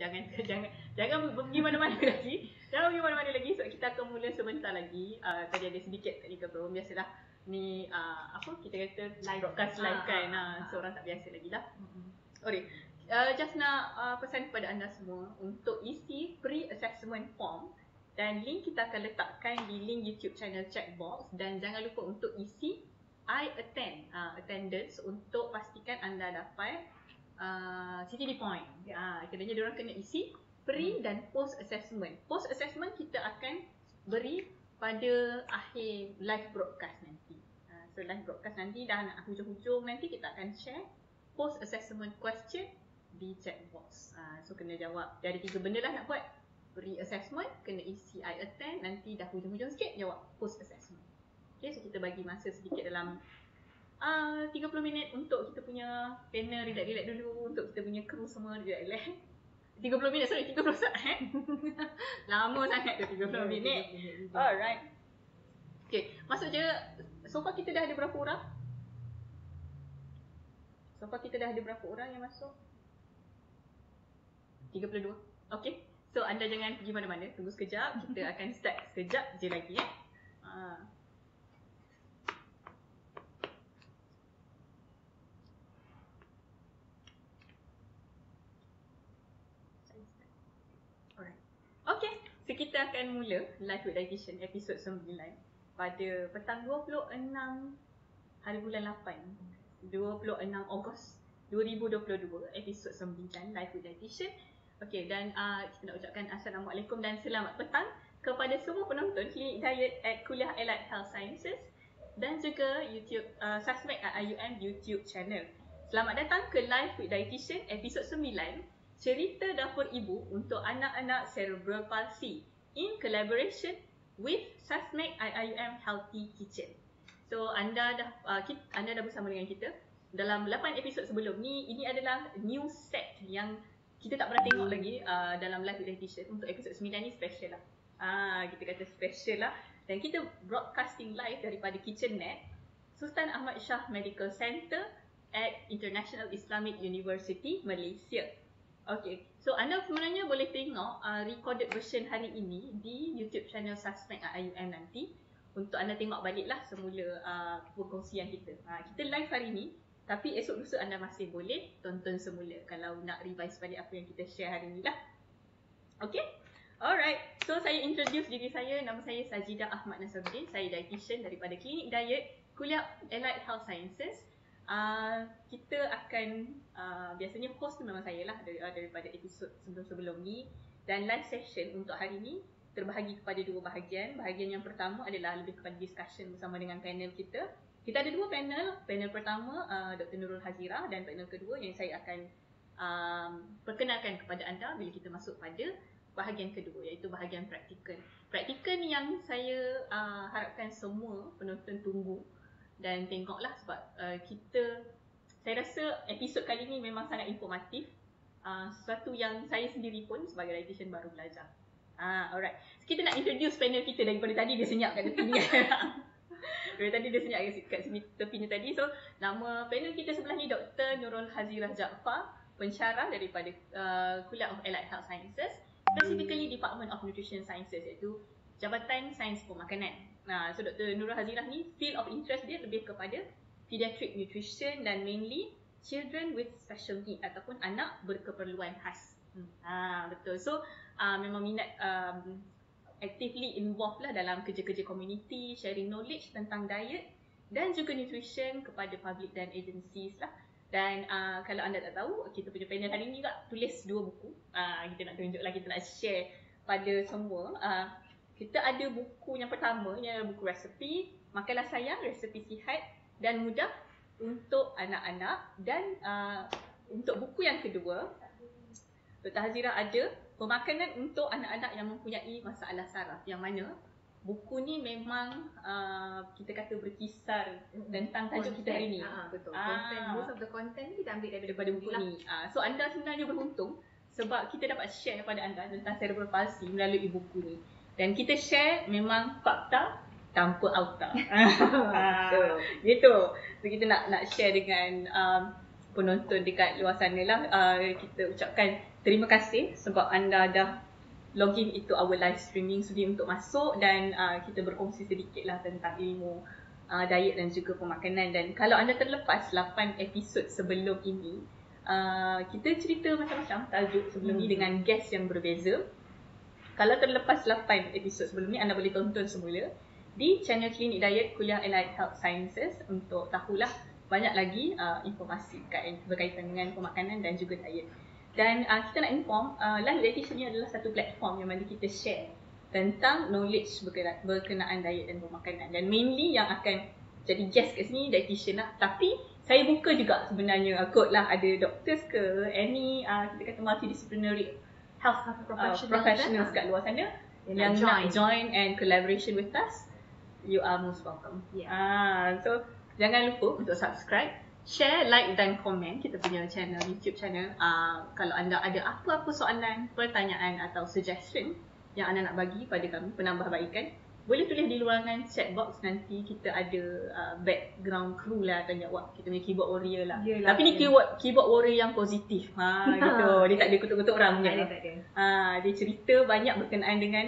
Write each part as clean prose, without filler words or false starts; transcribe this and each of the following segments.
Jangan pergi mana-mana lagi. Jangan pergi mana-mana lagi sebab kita akan mula sebentar lagi. Tadi ada sedikit technical problem. Biasalah ni kita kata live broadcast live kan. So orang tak biasa lagi lah. Okay. Just nak pesan kepada anda semua untuk isi pre-assessment form, dan link kita akan letakkan di link YouTube channel checkbox, dan jangan lupa untuk isi I attend attendance untuk pastikan anda dapat CTD point. Kerana diorang kena isi pre dan post assessment. Post assessment kita akan beri pada akhir live broadcast nanti. So live broadcast nanti dah nak hujung-hujung nanti kita akan share post assessment question di chat box. So kena jawab. Dia ada 3 benda lah nak buat. Pre assessment, kena isi I attend, nanti dah hujung-hujung sikit jawab post assessment. Okay, so kita bagi masa sedikit dalam 30 minit untuk kita punya panel relax-relax dulu, untuk kita punya kru semua relax-relax. 30 minit, sorry, 30 saat. Lama sangat tu 30 minit. Alright. Okay, masuk je. So far kita dah ada berapa orang? Yang masuk? 32. Okay. So anda jangan pergi mana-mana, tunggu sekejap. Kita akan start sekejap je lagi . Okay, so kita akan mula live with dietitian episod 9 pada petang 26 hari bulan 8 26 Ogos 2022, episod 9 live with dietitian. Okay, dan kita nak ucapkan Assalamualaikum dan selamat petang kepada semua penonton Klinik Diet at Kuliah Allied Health Sciences dan juga YouTube Sasmed IUM YouTube channel. Selamat datang ke live with dietitian episod 9, cerita dapur ibu untuk anak-anak cerebral palsy in collaboration with Sasmed IUM Healthy Kitchen. So anda dah bersama dengan kita dalam 8 episod sebelum ni. Ini adalah new set yang kita tak pernah tengok lagi dalam live with dietitian. Untuk episod 9 ni special lah. Kita kata special lah. Dan kita broadcasting live daripada KitchenNet Sultan Ahmad Shah Medical Center at International Islamic University, Malaysia. Okay, so anda sebenarnya boleh tengok recorded version hari ini di YouTube channel Sasmed IUM nanti. Untuk anda tengok balik lah semula perkongsian kita. Kita live hari ni, tapi esok lusa anda masih boleh tonton semula kalau nak revise balik apa yang kita share hari ni lah. Okay, alright. So saya introduce diri saya. Nama saya Sajidah Ahmad Nasruddin. Saya dietitian daripada Klinik Diet Kuliah Allied Health Sciences. Kita akan biasanya host tu memang saya lah daripada episod sebelum-sebelum ni. Dan live session untuk hari ni terbahagi kepada 2 bahagian. Bahagian yang pertama adalah lebih kepada discussion bersama dengan panel kita. Kita ada 2 panel. Panel pertama Dr. Nurul Hazira, dan panel kedua yang saya akan perkenalkan kepada anda bila kita masuk pada bahagian kedua, iaitu bahagian praktikal. Praktikal yang saya harapkan semua penonton tunggu dan tengoklah sebab saya rasa episod kali ni memang sangat informatif. Sesuatu yang saya sendiri pun sebagai dietitian baru belajar. Alright. So, kita nak introduce panel kita daripada tadi dia senyap kat tepi ni. Dari tadi dia senyap kat sini tepinya tadi. So nama panel kita sebelah ni Dr. Nurul Hazira Jaafar, pensyarah daripada Kuliah of Allied Health Sciences, specifically Department of Nutrition Sciences, iaitu Jabatan Sains Pemakanan. So Dr. Nurul Hazira ni field of interest dia lebih kepada pediatric nutrition dan mainly children with special need ataupun anak berkeperluan khas. Betul. So memang minat actively involved lah dalam kerja-kerja community, sharing knowledge tentang diet dan juga nutrition kepada public dan agencies lah. Dan kalau anda tak tahu, kita punya panel hari ni tak tulis 2 buku. Kita nak tunjuk lah, kita nak share pada semua. Kita ada buku yang pertama, yang buku resepi, Makanlah Sayang, resepi sihat dan mudah untuk anak-anak. Dan untuk buku yang kedua, Dr. Hazira ada Pemakanan untuk anak-anak yang mempunyai masalah saraf, yang mana buku ni memang kita kata berkisar tentang tajuk kita hari ni. Betul. Most of the content ni kita ambil daripada buku ni. So anda sebenarnya beruntung sebab kita dapat share kepada anda tentang cerebral palsy melalui buku ni. Dan kita share memang fakta tanpa auta. Gitu. So kita nak share dengan penonton dekat luar sana lah. Kita ucapkan terima kasih sebab anda dah login into our live streaming sudi untuk masuk dan kita berkongsi sedikit lah tentang ilmu diet dan juga pemakanan. Dan kalau anda terlepas 8 episod sebelum ini, kita cerita macam-macam tajuk sebelum ni dengan guest yang berbeza. Kalau terlepas 8 episod sebelum ni, anda boleh tonton semula di channel Klinik Diet Kuliah Allied Health Sciences untuk tahulah banyak lagi informasi berkaitan dengan pemakanan dan juga diet. Dan kita nak inform, Live Dietitian ni adalah satu platform yang mana kita share tentang knowledge berkenaan diet dan pemakanan. Dan mainly yang akan jadi guest kat sini dietitian lah. Tapi saya buka juga sebenarnya kot lah ada doctors ke, any kita kata multidisciplinary health professionals kat luar sana yang nak join and collaboration with us. You are most welcome. So jangan lupa untuk subscribe, share, like dan komen kita punya channel, YouTube channel. Kalau anda ada apa-apa soalan, pertanyaan atau suggestion yang anda nak bagi pada kami, penambahbaikan, boleh tulis di luaran chat box. Nanti kita ada background crew lah akan jawab. Kita punya keyboard warrior lah. Yelah, tapi ni keyboard warrior yang positif. Gitu. Dia tak ada kutuk-kutuk orang punya. Dia cerita banyak berkenaan dengan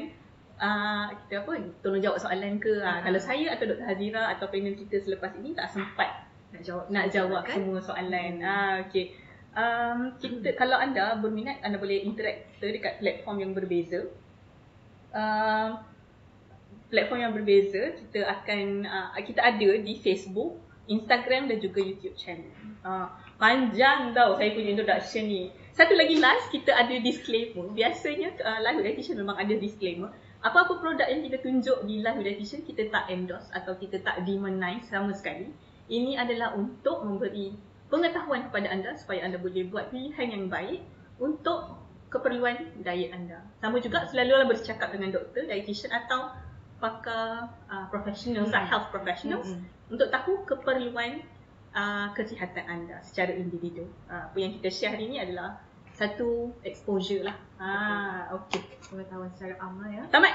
kita tolong jawab soalan ke. Kalau saya atau Dr. Hazira atau panel kita selepas ini tak sempat nak jawab kan? Semua soalan. Okay. Kita, kalau anda berminat, anda boleh interact dekat platform yang berbeza. Platform yang berbeza kita ada di Facebook, Instagram dan juga YouTube channel. Panjang tau saya punya introduction ni. Satu lagi last, kita ada disclaimer. Biasanya Live Dietitian memang ada disclaimer. Apa-apa produk yang kita tunjuk di Live Dietitian kita tak endorse atau kita tak demonize sama sekali. Ini adalah untuk memberi pengetahuan kepada anda supaya anda boleh buat pilihan yang baik untuk keperluan diet anda. Sama juga selalulah bercakap dengan doktor, dietitian atau pakar professionals, health professionals untuk tahu keperluan kesihatan anda secara individu. Apa yang kita share hari ni adalah satu exposure lah. Okey. Pengetahuan secara amal ya. Tamat.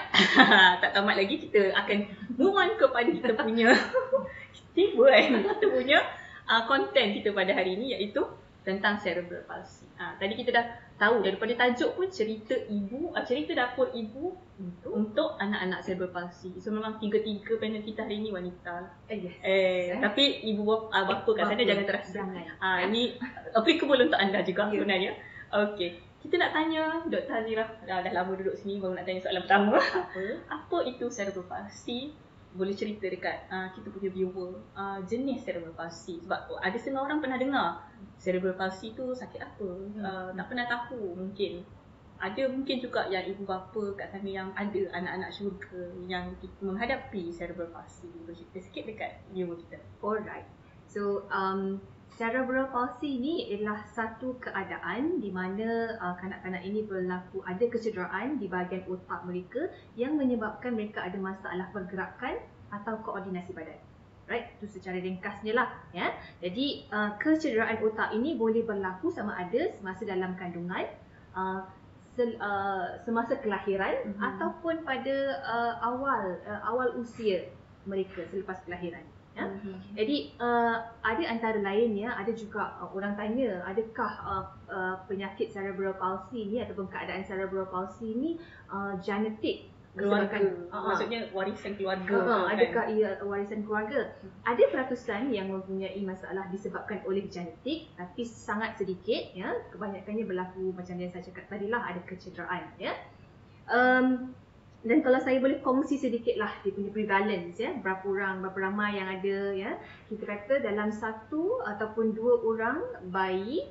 Tak tamat lagi, kita akan move on kepada kita punya kita punya konten kita pada hari ini, iaitu tentang cerebral palsy. Tadi kita dah tahu daripada tajuk pun cerita dapur ibu untuk anak-anak cerebral palsy. So memang tiga-tiga panel kita hari ni wanita lah. Tapi ibu bapa kat sana jangan terasa. Ini applicable untuk anda juga sebenarnya. Okey. Kita nak tanya Dr. Hazira, dah lama duduk sini baru nak tanya soalan pertama. Apa itu cerebral palsy? Boleh cerita dekat kita punya viewer jenis cerebral palsy. Sebab ada setengah orang pernah dengar cerebral palsy tu sakit apa, tak pernah tahu. Mungkin ada juga yang ibu bapa kat sana yang ada anak-anak syurga yang menghadapi cerebral palsy. Boleh cerita sikit dekat viewer kita. Alright. So cerebral palsy ni adalah satu keadaan di mana kanak-kanak ini berlaku ada kecederaan di bahagian otak mereka yang menyebabkan mereka ada masalah pergerakan atau koordinasi badan. Right? Itu secara ringkasnya lah. Ya. Jadi kecederaan otak ini boleh berlaku sama ada semasa dalam kandungan, semasa kelahiran ataupun pada awal usia mereka selepas kelahiran. Ya. Jadi ada antara lain ada juga orang tanya, adakah penyakit cerebral palsy ni ataupun keadaan cerebral palsy ni genetik, keluarga, maksudnya warisan keluarga. Adakah ia warisan keluarga? Ada peratusan yang mempunyai masalah disebabkan oleh genetik, tapi sangat sedikit. Ya, kebanyakannya berlaku macam yang saya cakap tadilah, ada kecederaan. Ya. Dan kalau saya boleh kongsi sedikit lah dia punya prevalence, ya, berapa ramai yang ada, ya. Kita kata dalam 1 ataupun 2 orang bayi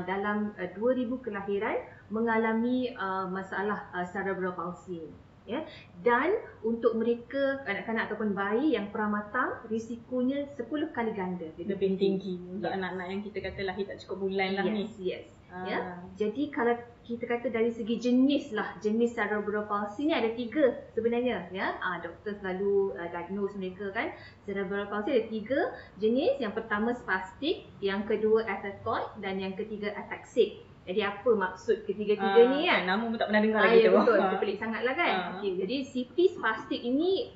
dalam 2000 kelahiran mengalami masalah cerebral palsy. Ya. Dan untuk mereka kanak-kanak ataupun bayi yang pramatang, risikonya 10 kali ganda lebih tinggi untuk anak-anak yang kita kata lahir tak cukup bulan lah ni. Yes. Ya. Jadi kalau kita kata dari segi jenis cerebral palsy ni ada 3 sebenarnya, ya. Doktor selalu diagnose mereka kan. Cerebral palsy ada 3 jenis. Yang pertama spastik, yang kedua aphathoid dan yang ketiga ataxic. Jadi apa maksud ketiga-tiga ni kan? Nama pun tak pernah dengar lagi tu. Betul, pelik sangatlah kan. Jadi CP spastik ini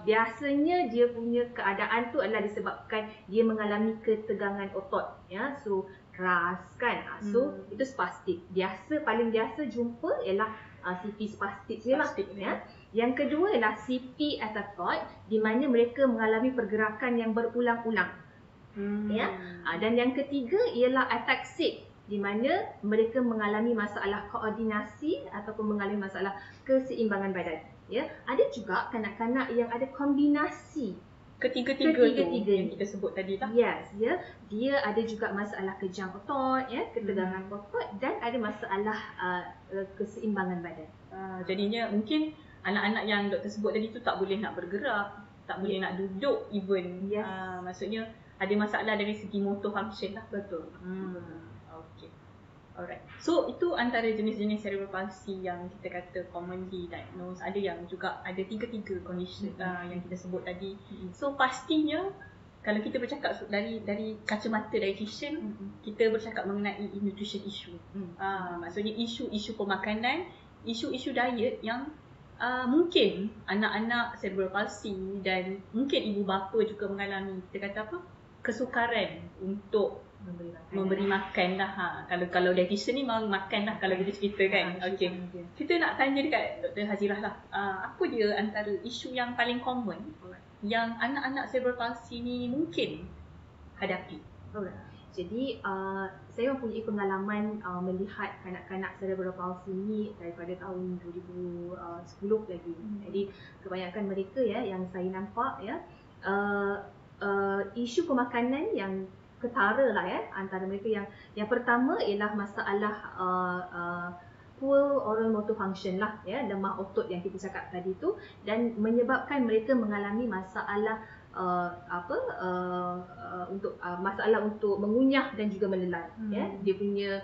biasanya dia punya keadaan tu adalah disebabkan dia mengalami ketegangan otot, ya. So keras kan. So itu spastik. Paling biasa jumpa ialah CP spastik je lah. Ya. Yang kedua ialah CP episode di mana mereka mengalami pergerakan yang berulang-ulang. Ya. Dan yang ketiga ialah ataxic di mana mereka mengalami masalah koordinasi ataupun mengalami masalah keseimbangan badan. Ya. Ada juga kanak-kanak yang ada kombinasi Ketiga-tiga tu yang kita sebut tadi lah. Yes, ya. Dia ada juga masalah kejang otot, ya, ketegangan otot dan ada masalah keseimbangan badan. Jadinya mungkin anak-anak yang doktor sebut tadi tu tak boleh nak bergerak, tak boleh nak duduk even. Maksudnya ada masalah dari segi motor function lah. Betul. Okay. Alright. So itu antara jenis-jenis cerebral palsy yang kita kata commonly diagnosed. Ada yang juga ada 3 condition yang kita sebut tadi. So pastinya kalau kita bercakap dari kacamata dietitian, kita bercakap mengenai nutrition issue. Maksudnya isu-isu pemakanan, isu-isu diet yang mungkin anak-anak cerebral palsy dan mungkin ibu bapa juga mengalami, kita kata apa, kesukaran untuk memberi makan lah. Kalau dietitian ni memang makan lah kalau kita cerita kan. Okay. Kita nak tanya dekat Dr. Hajirah lah. Apa dia antara isu yang paling common yang anak-anak cerebral palsy ni mungkin hadapi? Jadi saya mempunyai pengalaman melihat kanak-kanak cerebral palsy ni daripada tahun 2010 lagi. Jadi kebanyakan mereka ya yang saya nampak ya isu pemakanan yang ketara lah ya antara mereka. Yang pertama ialah masalah poor oral motor function lah ya, lemah otot yang kita cakap tadi tu, dan menyebabkan mereka mengalami masalah masalah untuk mengunyah dan juga menelan. Ya, dia punya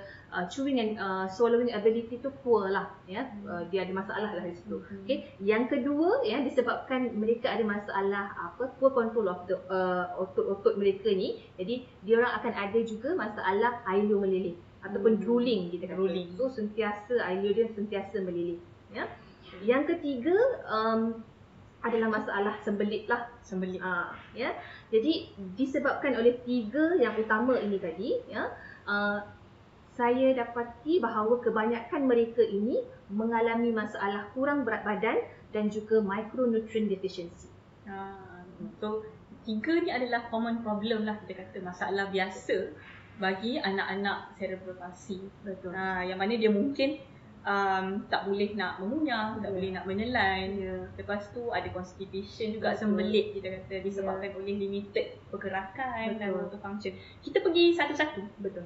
chewing and swallowing ability tu poor lah ya. Dia ada masalah lah di situ. Okay. Yang kedua ya, disebabkan mereka ada masalah poor control of the otot-otot mereka ni. Jadi dia orang akan ada juga masalah ailio meleleh ataupun drooling kita kata. So sentiasa ailio dia sentiasa meleleh ya. Yang ketiga adalah masalah sembelit lah. Ya. Jadi disebabkan oleh 3 yang utama ini tadi ya, saya dapati bahawa kebanyakan mereka ini mengalami masalah kurang berat badan dan juga micronutrient deficiency. So 3 ni adalah common problem lah, kita kata masalah biasa bagi anak-anak cerebral palsy. Betul. Yang mana dia mungkin tak boleh nak mengunyah, tak boleh nak menelan. Lepas tu ada constipation juga, sembelit kita kata disebabkan oleh limited pergerakan dan motor function. Kita pergi satu-satu. Betul.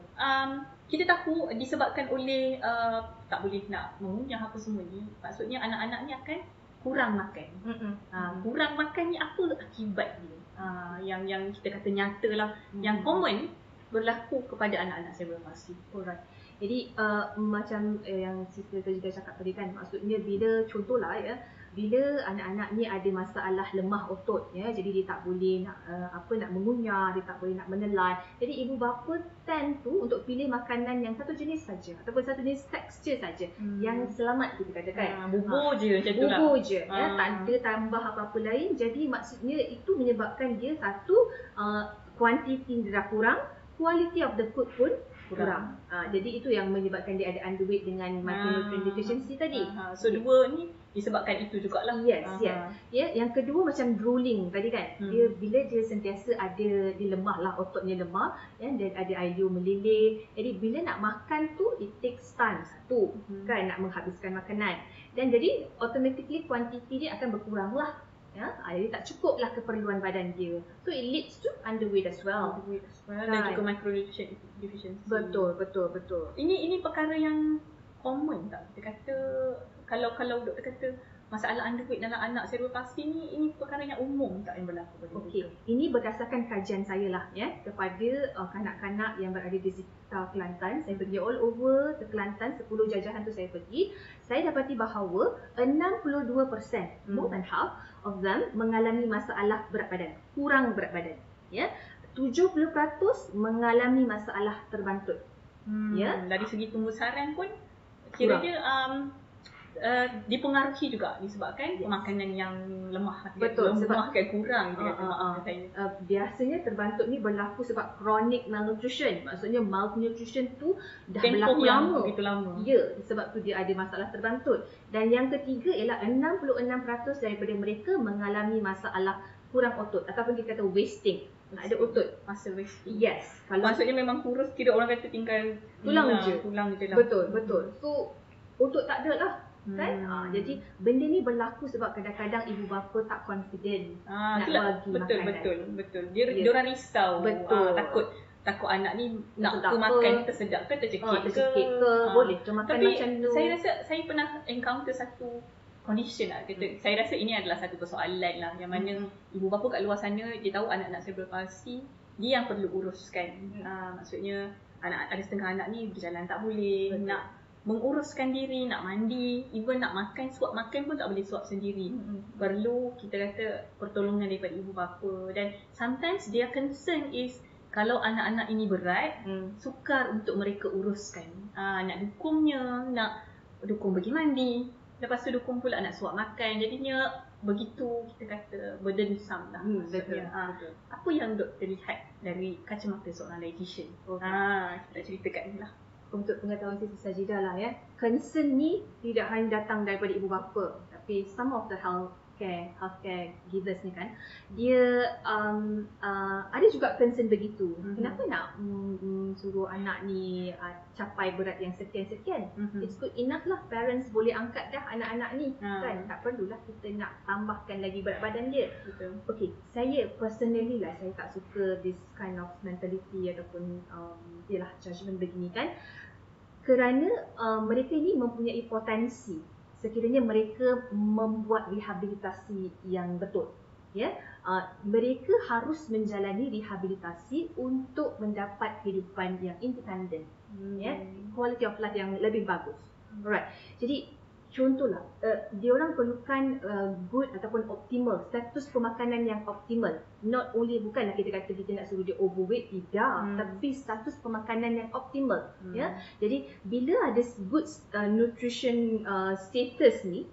Kita tahu disebabkan oleh tak boleh nak mengunyah apa semua ni. Maksudnya anak-anak ni akan kurang makan. Kurang makan ni apa akibat dia? Yang kita kata nyata lah, yang common berlaku kepada anak-anak cerebral palsy. Alright. Jadi macam yang Sister juga cakap tadi kan, maksudnya bila contohlah ya, bila anak-anak ni ada masalah lemah otot ya, jadi dia tak boleh nak nak mengunyah, dia tak boleh nak menelan. Jadi ibu bapa tend tu untuk pilih makanan yang satu jenis saja ataupun satu jenis tekstur saja yang selamat kita katakan. Bubur je macam tu lah. Bubur je ya, tak ada tambah apa-apa lain. Jadi maksudnya itu menyebabkan dia satu kuantiti dia dah kurang, quality of the food pun kurang. Jadi itu yang menyebabkan dia ada underweight dengan micronutrient deficiency tadi. So dua ni disebabkan itu jugalah. Yes. Ya, yang kedua macam drooling tadi kan. Dia bila dia sentiasa ada, dia lemah lah, ototnya lemah ya, dan ada ailio meleleh. Jadi bila nak makan tu it takes time satu kan, nak menghabiskan makanan. Dan jadi automatically kuantiti dia akan berkurang lah. Ya, jadi tak cukup lah keperluan badan dia. So it leads to underweight as well. Dan juga micronutrient deficiency. Betul. Ini perkara yang common tak? Kita kata kalau doktor kata masalah underweight dalam anak cerebral palsy ni, ini perkara yang umum tak yang berlaku pada mereka? Ini berdasarkan kajian saya lah ya, kepada kanak-kanak yang berada di sekitar Kelantan. Saya pergi all over Kelantan, 10 jajahan tu saya pergi. Saya dapati bahawa 62%, more than half of them mengalami masalah berat badan, kurang berat badan ya. 70% mengalami masalah terbantut. Dari segi pembesaran pun kira dia dipengaruhi juga disebabkan makanan yang lemah. Betul, lemah kan kurang gitu biasanya terbantuk ni berlaku sebab chronic malnutrition. Maksudnya malnutrition tu dah tempoh berlaku yang lama. begitu lama. Ya, sebab tu dia ada masalah terbantut. Dan yang ketiga ialah 66% daripada mereka mengalami masalah kurang otot ataupun kita kata wasting. Ada otot. Masa wasting. Yes. Maksudnya memang kurus, kira orang kata tinggal tulang je lah. Betul. So otot tak ada lah. Kan? Jadi benda ni berlaku sebab kadang-kadang ibu bapa tak confident nak bagi makanan. Betul. Dia orang risau. Takut anak ni nak ke makan tersedap ke tercekik ke. Boleh ke makan tapi macam tu. Saya rasa saya pernah encounter satu condition lah kata. Saya rasa ini adalah satu persoalan lah yang mana ibu bapa kat luar sana dia tahu anak-anak cerebral palsy, dia yang perlu uruskan. Maksudnya ada setengah anak ni berjalan tak boleh, nak menguruskan diri, nak mandi, even nak makan, suap makan pun tak boleh suap sendiri. Perlu kita kata pertolongan daripada ibu bapa. Dan sometimes their concern is kalau anak-anak ini berat, sukar untuk mereka uruskan. Nak dukungnya, nak dukung pergi mandi, lepas tu dukung pula nak suap makan. Jadinya begitu kita kata burdensome lah. Betul. Apa yang doktor lihat dari kacamata seorang dietitian? Kita ceritakan lah. Untuk pengetahuan Siti Sajidah lah ya. Concern ni tidak hanya datang daripada ibu bapa, tapi some of the healthcare givers ni kan, dia ada juga concern begitu. Kenapa nak suruh anak ni capai berat yang sekian-sekian? It's good enough lah parents boleh angkat dah anak-anak ni kan. Tak perlulah kita nak tambahkan lagi berat badan dia. Betul. Okay, saya personally lah, saya tak suka this kind of mentality ataupun judgement begini kan. Kerana mereka ini mempunyai potensi sekiranya mereka membuat rehabilitasi yang betul. Mereka harus menjalani rehabilitasi untuk mendapat kehidupan yang independent, quality of life yang lebih bagus. Alright. Jadi contohlah, diorang perlukan good ataupun optimal, status pemakanan yang optimal. Not only, bukanlah kita kata kita nak suruh dia overweight, tidak, tapi status pemakanan yang optimal. Jadi bila ada good nutrition status ni,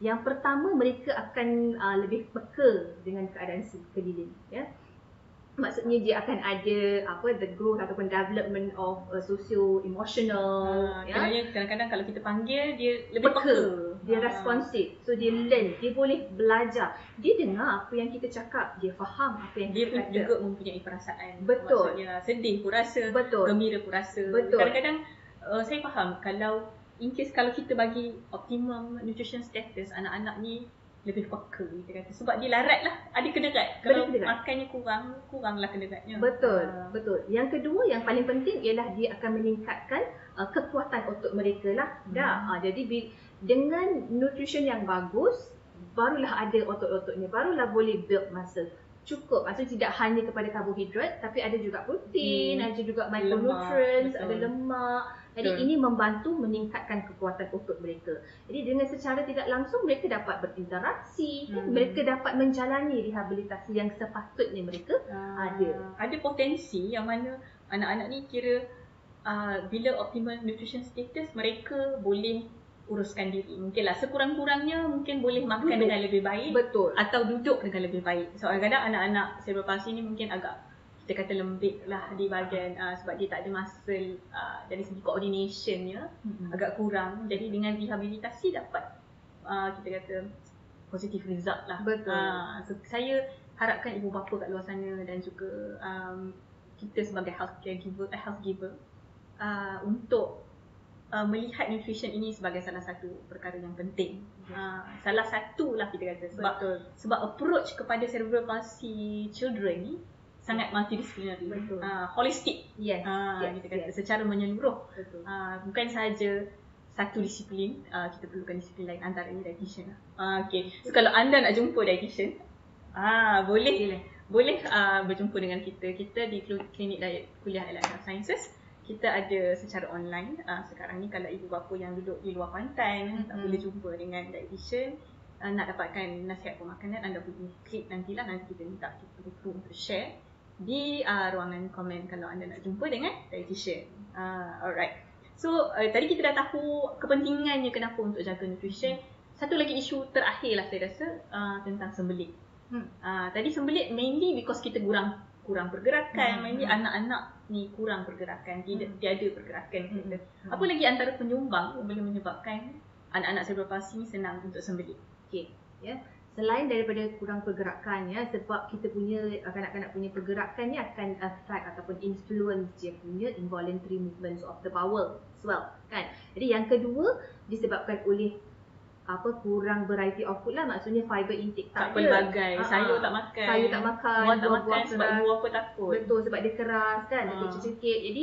yang pertama mereka akan lebih peka dengan keadaan sekeliling. Maksudnya dia akan ada the growth ataupun development of socio-emotional. Kadang-kadang kalau kita panggil, dia lebih peka. Dia responsif. So dia learn, dia boleh belajar. Dia dengar apa yang kita cakap, dia faham apa yang kita kata. Dia juga mempunyai perasaan. Betul. Maksudnya sedih pun rasa, gembira pun rasa. Betul. Kadang-kadang saya faham kalau in case kalau kita bagi optimum nutrition status, anak-anak ni lebih peka kita kata. Sebab dia larat lah, ada kederat. Kalau makannya kuranglah kederatnya. Betul. Yang kedua yang paling penting ialah dia akan meningkatkan kekuatan otot mereka lah. Jadi dengan nutrition yang bagus, barulah ada otot-ototnya, barulah boleh build muscle. Cukup, maksudnya tidak hanya kepada karbohidrat, tapi ada juga protein, ada juga micronutrients, ada lemak. Jadi ini membantu meningkatkan kekuatan otot mereka. Jadi dengan secara tidak langsung mereka dapat berinteraksi, mereka dapat menjalani rehabilitasi yang sepatutnya mereka ada. Ada potensi yang mana anak-anak ni kira bila optimal nutrition status, mereka boleh uruskan diri. Mungkinlah sekurang-kurangnya mungkin boleh makan dengan lebih baik. Betul. Atau duduk dengan lebih baik. So kadang-kadang anak-anak cerebral palsy ni mungkin agak kita kata lembik lah di bahagian sebab dia tak ada muscle dari segi coordinationnya agak kurang. Jadi dengan rehabilitasi dapat kita kata positive result lah. Betul. So, saya harapkan ibu bapa kat luar sana dan juga kita sebagai health giver untuk melihat nutrition ini sebagai salah satu perkara yang penting. Salah satulah kita kata sebab approach kepada cerebral palsy children ni sangat multidisciplinary, holistic. Kita kata secara menyeluruh. Bukan sahaja satu disiplin, kita perlukan disiplin lain, antaranya dietitian. Okay. So kalau anda nak jumpa dietitian, boleh berjumpa dengan kita. Kita di klinik diet kuliah Allied Health Sciences. Kita ada secara online. Sekarang ni kalau ibu bapa yang duduk di luar Kuantan tak boleh jumpa dengan dietitian, nak dapatkan nasihat pemakanan, anda boleh klik nantilah, nanti kita minta kita untuk share di ruangan komen kalau anda nak jumpa dengan dietitian. Alright. So tadi kita dah tahu kepentingannya kenapa untuk jaga nutrition. Satu lagi isu terakhir lah saya rasa tentang sembelit. Tadi sembelit mainly because kita kurang pergerakan, mainly anak-anak ni kurang pergerakan, tiada pergerakan kita. Apa lagi antara penyumbang yang boleh menyebabkan anak-anak cerebral palsy ni senang untuk sembelit? Okey, ya. Selain daripada kurang pergerakan, ya, sebab kita punya kanak-kanak punya pergerakan ni akan affect ataupun influence dia punya involuntary movements of the bowel as well, kan. Jadi yang kedua disebabkan oleh kurang variety of food lah, maksudnya fiber intake tak ada. Pelbagai, sayur tak makan, buah tak makan sebab buah apa takut. Betul, sebab dia keras kan, dia kecil-kecil. Jadi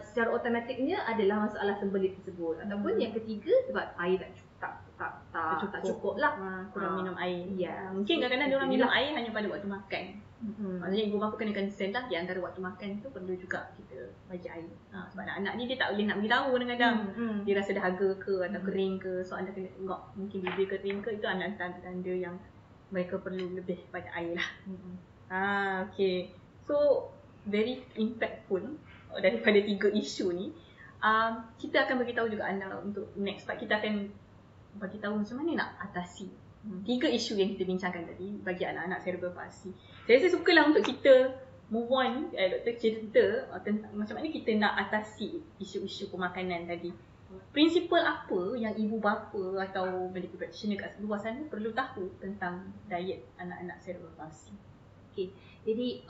secara automatiknya adalah masalah sembelit tersebut. Ataupun yang ketiga sebab air tak cukup lah, kurang minum air. Ya. Mungkin kadang-kadang dia orang minum air hanya pada waktu makan. Maksudnya ibu bapa kena concern lah, di antara waktu makan tu perlu juga kita bagi air. Sebab anak-anak ni dia tak boleh nak beritahu kadang-kadang. Dia rasa dahaga ke atau kering ke, so anda kena tengok mungkin bibir kering ke, itu anak tanda-tanda yang mereka perlu lebih pada air lah. Okay. So very impactful daripada 3 isu ni. Kita akan beritahu juga anda untuk next part, kita akan bagi tahu macam mana nak atasi 3 isu yang kita bincangkan tadi bagi anak-anak cerebral palsy. Saya rasa sukalah untuk kita move on, doktor cerita tentang macam mana kita nak atasi isu-isu pemakanan tadi. Prinsipal apa yang ibu bapa atau medical practitioner kat luar sana perlu tahu tentang diet anak-anak cerebral palsy? Okay, jadi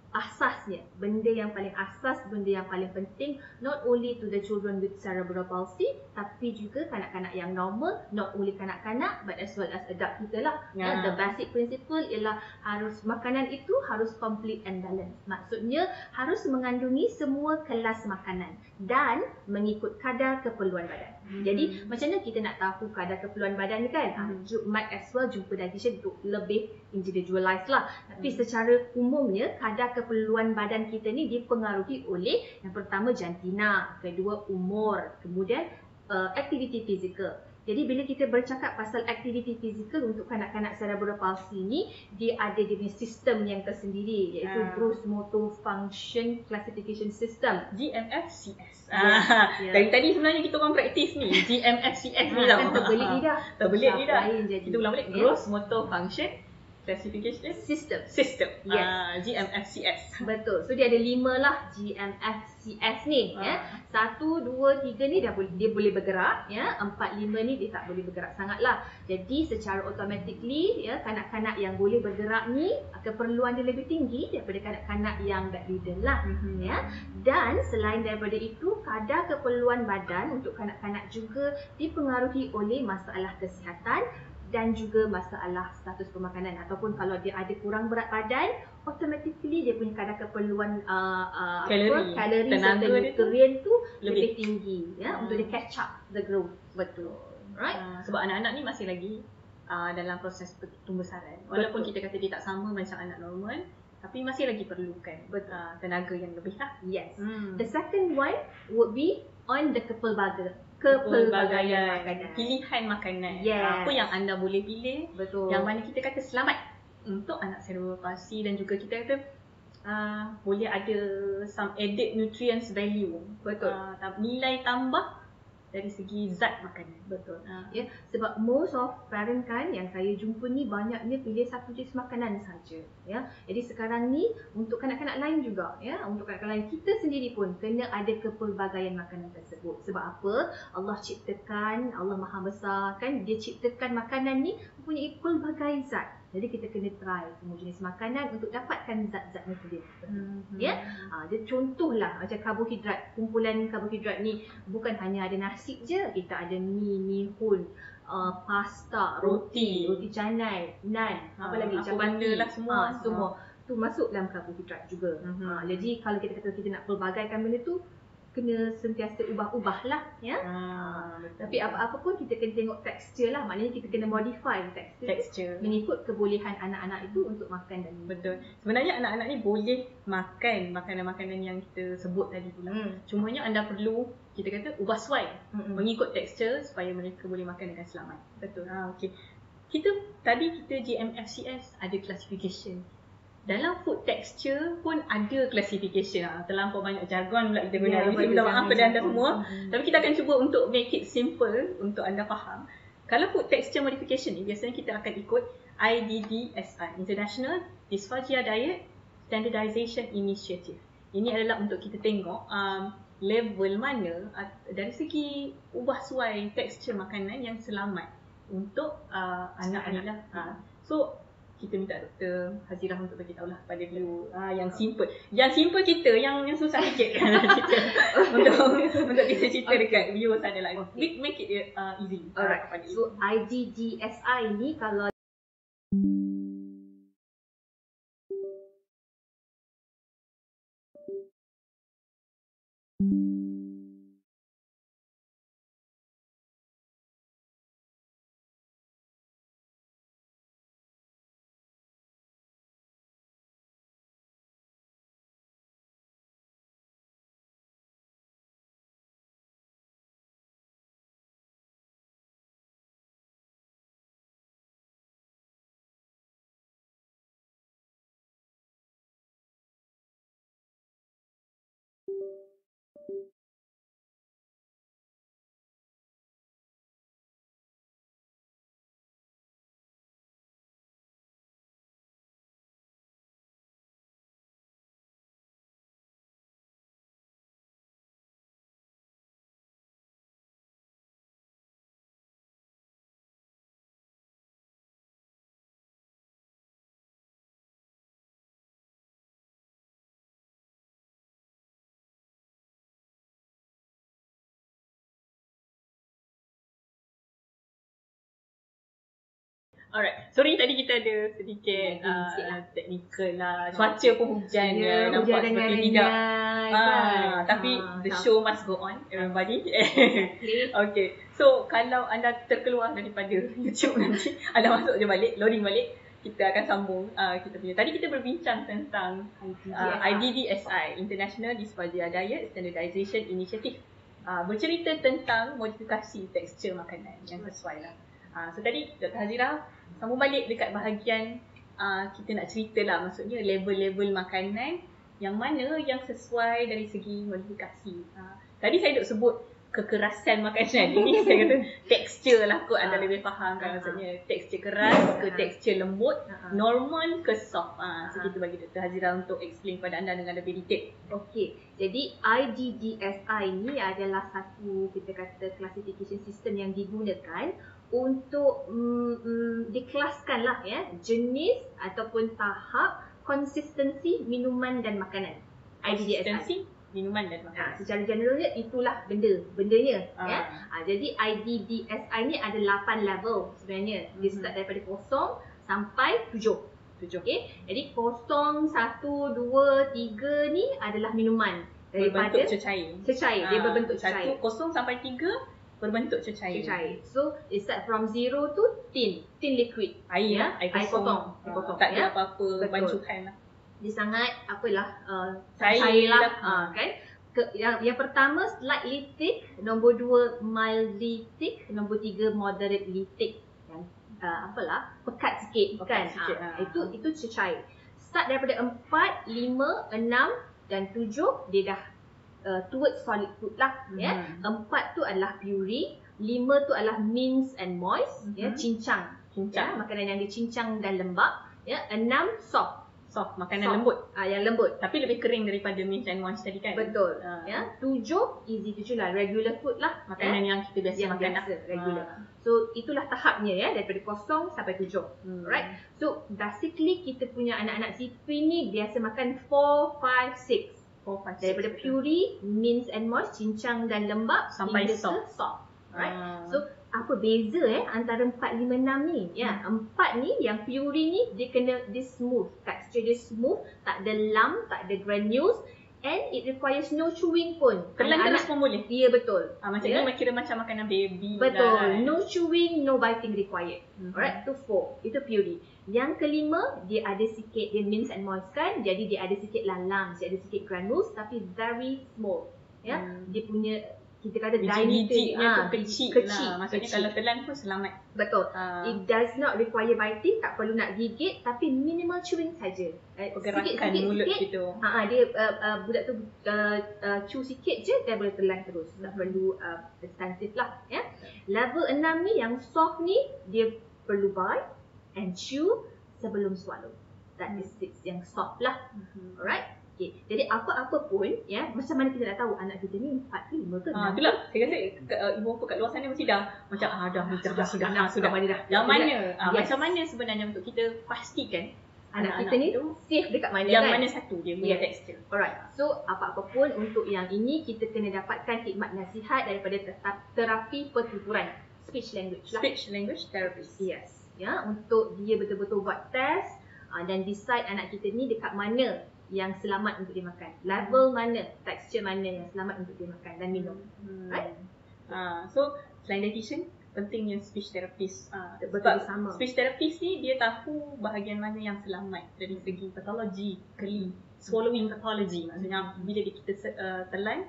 asasnya, benda yang paling asas, benda yang paling penting, not only to the children with cerebral palsy, tapi juga kanak-kanak yang normal, not only kanak-kanak but as well as adult kita lah. The basic principle ialah harus makanan itu harus complete and balanced. Maksudnya harus mengandungi semua kelas makanan dan mengikut kadar keperluan badan. Jadi macam mana kita nak tahu kadar keperluan badan ni kan? Might as well jumpa dietitian untuk lebih individualized lah. Tapi secara umumnya kadar keperluan badan kita ni dipengaruhi oleh yang pertama jantina, kedua umur, kemudian aktiviti fizikal. Jadi bila kita bercakap pasal aktiviti fizikal untuk kanak-kanak cerebral palsy ni, dia ada dia punya sistem yang tersendiri, iaitu Gross Motor Function Classification System, GMFCS. Tadi sebenarnya kita orang praktis ni GMFCS ni tau. Kan terbelit lidah. Terbelit lidah. Jadi kita ulang balik. Gross Motor Function Classification System. Yes. GMFCS. Betul. So dia ada 5 lah GMFCS ni. 1, 2, 3 ni dia boleh bergerak. 4, 5 ni dia tak boleh bergerak sangat lah. Jadi secara automatically kanak-kanak yang boleh bergerak ni keperluan dia lebih tinggi daripada kanak-kanak yang bedridden lah. Dan selain daripada itu, kadar keperluan badan untuk kanak-kanak juga dipengaruhi oleh masalah kesihatan dan juga masalah status pemakanan, ataupun kalau dia ada kurang berat badan, automatically dia punya kadar keperluan kalori serta nutrien tu lebih tinggi untuk dia catch up the growth. Betul. Right? Sebab anak-anak ni masih lagi dalam proses tumbesaran. Walaupun kita kata dia tak sama macam anak normal, tapi masih lagi perlukan tenaga yang lebih lah. Yes. The second one would be on the kepelbagaian makanan. Pilihan makanan. Yes. Apa yang anda boleh pilih. Betul. Yang mana kita kata selamat untuk anak cerebral palsy, dan juga kita kata boleh ada some added nutrients value. Betul. Nilai tambah dari segi zat makanan. Betul. Sebab most of parent kan yang saya jumpa ni banyaknya pilih satu jenis makanan saja. Jadi sekarang ni untuk kanak-kanak lain juga, untuk kanak-kanak lain, kita sendiri pun kena ada kepelbagaian makanan tersebut. Sebab apa? Allah ciptakan, Allah Maha Besar kan, dia ciptakan makanan ni mempunyai pelbagai zat. Jadi kita kena try semua jenis makanan untuk dapatkan zat-zat nutrien tersebut. Dia contohlah macam karbohidrat, kumpulan karbohidrat ni bukan hanya ada nasi je, kita ada mi hun, pasta, roti canai, naan, apa lagi, chapati lah semua. Semua tu masuk dalam karbohidrat juga. Jadi kalau kita kata kita nak pelbagaikan benda tu, kena sentiasa ubah-ubah lah. Tapi apa-apa pun kita kena tengok tekstur lah. Maknanya kita kena modify tekstur mengikut kebolehan anak-anak itu untuk makan dan minum. Betul. Sebenarnya anak-anak ni boleh makan makanan-makanan yang kita sebut tadi tu lah. Cumanya anda perlu, kita kata, ubah suai mengikut tekstur supaya mereka boleh makan dengan selamat. Betul. Okay. Kita GMFCS ada classification. dalam food texture pun ada classification. Terlampau banyak jargon pula kita guna Ya, hari ni. Minta maaf pada anda jargon. semua. Tapi kita akan cuba untuk make it simple untuk anda faham. Kalau food texture modification ni, biasanya kita akan ikut IDDSI, International Dysphagia Diet Standardization Initiative. Ini adalah untuk kita tengok level mana dari segi ubah suai tekstur makanan yang selamat untuk anak ni lah. So kita minta Dr. Hazirah untuk bagi tahulah pada view yang simple. Yang simple kita, yang susah sikit kita untuk kita cerita dekat view sana lah. Make it easy. Alright. So IDDSI ni kalau Alright, sorry tadi kita ada sedikit technical lah. Cuaca pun hujan nampak hujan seperti tidak. Tapi the show must go on, everybody. Okay, so kalau anda terkeluar daripada YouTube nanti, anda masuk je balik, loading balik, kita akan sambung kita punya. Tadi kita berbincang tentang IDDSI, International Dysphagia Diet Standardization Initiative. Bercerita tentang modifikasi tekstur makanan yang sesuai lah. So tadi Dr. Hazirah sambung balik dekat bahagian kita nak cerita lah, maksudnya level-level makanan yang mana yang sesuai dari segi modifikasi. Tadi saya duk sebut kekerasan makanan. Ini saya kata tekstur lah kot, anda lebih faham kan, maksudnya tekstur keras ke tekstur lembut, normal ke soft. So kita bagi Dr. Hazirah untuk explain kepada anda dengan lebih detail. Okey, jadi IDDSI ni adalah satu kita kata classification system yang digunakan untuk dikelaskan lah ya, jenis ataupun tahap konsistensi minuman dan makanan. IDDSI minuman dan makanan. Secara generalnya itulah bendanya ya. Jadi IDDSI ni ada 8 level sebenarnya. Dia start daripada 0 sampai 7. Okey. Jadi 0, 1, 2, 3 ni adalah minuman daripada berbentuk cecair. Dia berbentuk cecair. 1, 0 sampai 3 berbentuk cecair. So it start from 0 to tin liquid. Air potong. Tak ada apa-apa bancukan lah. Dia sangat cair lah. Kan? Yang pertama slightly thick, nombor 2 mildly thick, nombor 3 moderately thick. Yang pekat sikit kan. Itu cecair. Start daripada 4, 5, 6 dan 7 dia dah towards solid food lah ya. 4 tu adalah puree, 5 tu adalah mince and moist ya, cincang. Ya, makanan yang dicincang dan lembap ya. 6 soft makanan lembut. Yang lembut tapi lebih kering daripada mince and moist tadi kan. Betul. Ya. 7 easy to chew lah, regular food lah, makanan yang kita biasa makan lah. Regular. So itulah tahapnya ya, daripada 0 sampai 7. Right. So basically kita punya anak-anak sipri ni biasa makan 4, 5, 6. Daripada puree, mince and moist, cincang dan lembap sampai soft. Right. So apa beza antara 4, 5, 6 ni ya. 4 ni yang puree ni dia smooth, tekstur dia smooth, tak ada lump, tak ada granules, and it requires no chewing pun. Telan terus pun boleh. Ya betul. Macam ni kira macam makanan baby. Betul. No chewing, no biting required. Alright, itu 4. Itu puree. Yang kelima, dia ada sikit, dia mince and moist kan, jadi dia ada sikit lumps, dia ada sikit granules tapi very small. Ya, dia punya kita kata biji-bijinya tu kecil lah. Maksudnya kecil. kalau telan pun selamat. Betul. It does not require biting, tak perlu nak gigit, tapi minimal chewing saja. Pergerakan mulut gitu. Dia budak tu chew sikit je, dan boleh telan terus. Tak perlu extensive lah. Ya. Level 6 ni yang soft ni, dia perlu bite and chew sebelum swallow. That is 6 yang soft lah. Alright. Okay. Jadi apa-apa pun, ya, macam mana kita nak tahu anak kita ni 4 ke 5 ke 6? Itulah, saya rasa ibu bapa kat luar sana mesti dah macam sudah mana dah. Yang mana? Macam mana sebenarnya untuk kita pastikan anak kita ni safe dekat mana, yang kan? mana satu dia punya texture. Alright. So apa-apa pun untuk yang ini, kita kena dapatkan khidmat nasihat daripada terapi pertuturan, speech language lah. Speech language therapist. Yes. Ya, untuk dia betul-betul buat test dan decide anak kita ni dekat mana yang selamat untuk dia makan. Level mana, texture mana yang selamat untuk dia makan dan minum. Right? So, selain dietitian, pentingnya speech therapist. Betul sama. Speech therapist ni dia tahu bahagian mana yang selamat dari segi pathology, swallowing pathology. Maksudnya bila kita telan,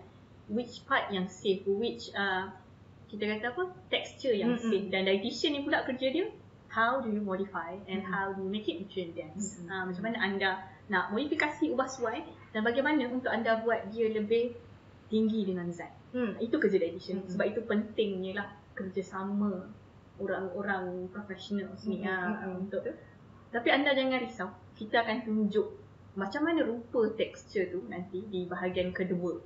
which part yang safe, which kita kata apa, texture yang safe. Dan dietitian ni pula kerja dia, how do you modify and how do you make it nutrient dense. Macam mana anda nak modifikasi ubah suai dan bagaimana untuk anda buat dia lebih tinggi dengan zat. Itu kerja dietitian. Sebab itu pentingnya lah kerjasama orang-orang profesional ni untuk tu. Tapi anda jangan risau, kita akan tunjuk macam mana rupa tekstur tu nanti di bahagian kedua.